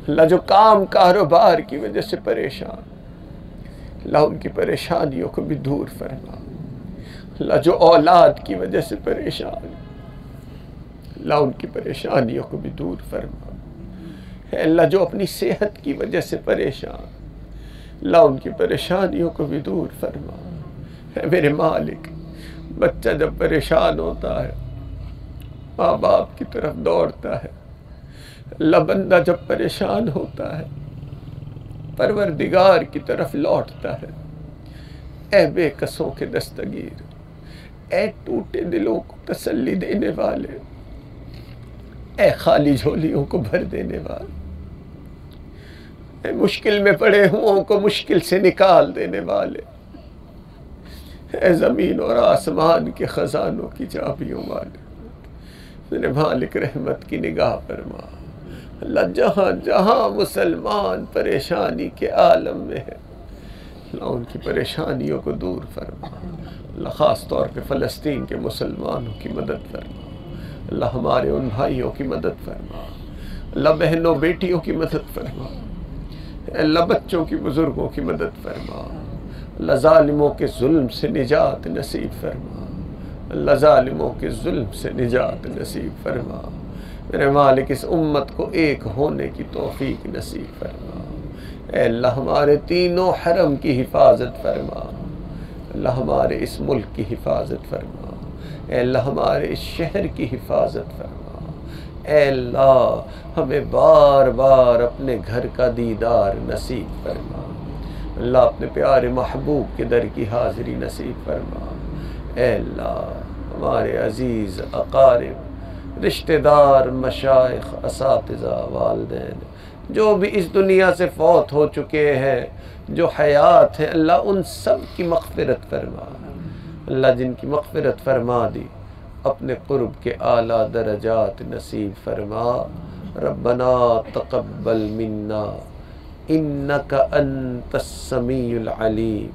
A: اللہ جو کام کاروبار کی وجہ سے پریشان اللہ ان کی پریشانیوں کو بھی دور فرما، اللہ جو اولاد کی وجہ سے پریشان اللہ ان کی پریشانیوں کو بھی دور فرما، اے اللہ جو اپنی صحت کی وجہ سے پریشان اللہ ان کی پریشانیوں کو بھی دور فرما، اے میرے مالک بچہ جب پریشان ہوتا ہے ماں باپ کی طرف دوڑتا ہے، اللہ بندہ جب پریشان ہوتا ہے پروردگار کی طرف لوٹتا ہے، اے بے کسوں کے دستگیر، اے ٹوٹے دلوں کو تسلی دینے والے، اے خالی جھولیوں کو بھر دینے والے، اے مشکل میں پڑے ہوں کو مشکل سے نکال دینے والے، اے زمین اور آسمان کے خزانوں کی چابیوں والے، میرے مالک رحمت کی نگاہ فرما، اللہ جہاں جہاں مسلمان پریشانی کے عالم میں ہے اللہ ان کی پریشانیوں کو دور فرما، اللہ خاص طور پہ فلسطین کے مسلمانوں کی مدد فرما، اللہ ہمارے ان بھائیوں کی مدد فرما، اللہ بہنوں بیٹیوں کی مدد فرما، اللہ بچوں کی بزرگوں کی مدد فرما، اللہ ظالموں کے ظلم سے نجات نصیب فرما، اللہ ظالموں کے ظلم سے نجات نصیب فرما، میرے مالک اس امت کو ایک ہونے کی توفیق نصیب فرما، اے اللہ ہمارے تینوں حرم کی حفاظت فرما، اللہ ہمارے اس ملک کی حفاظت فرما، اے اللہ ہمارے اس شہر کی حفاظت فرما، اے اللہ ہمیں بار بار اپنے گھر کا دیدار نصیب فرما، اللہ اپنے پیارے محبوب کے در کی حاضری نصیب فرما، اے اللہ ہمارے عزیز اقارب رشتہ دار مشائخ اساتذہ والدین جو بھی اس دنیا سے فوت ہو چکے ہیں جو حیات ہیں اللہ ان سب کی مغفرت فرما، اللہ جن کی مغفرت فرما دی اپنے قرب کے اعلیٰ درجات نصیب فرما، ربنا تقبل منا انک انت السمیع العلیم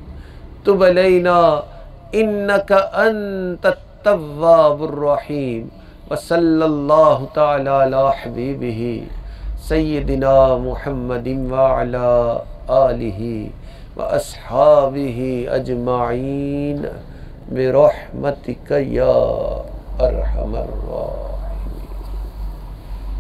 A: تب علینا انک انت التواب الرحیم وصلی اللہ تعالی علی حبیبہ سیدنا محمد وعلی آلہ واصحابہ اجمعین برحمتک یا ارحم الراحمین۔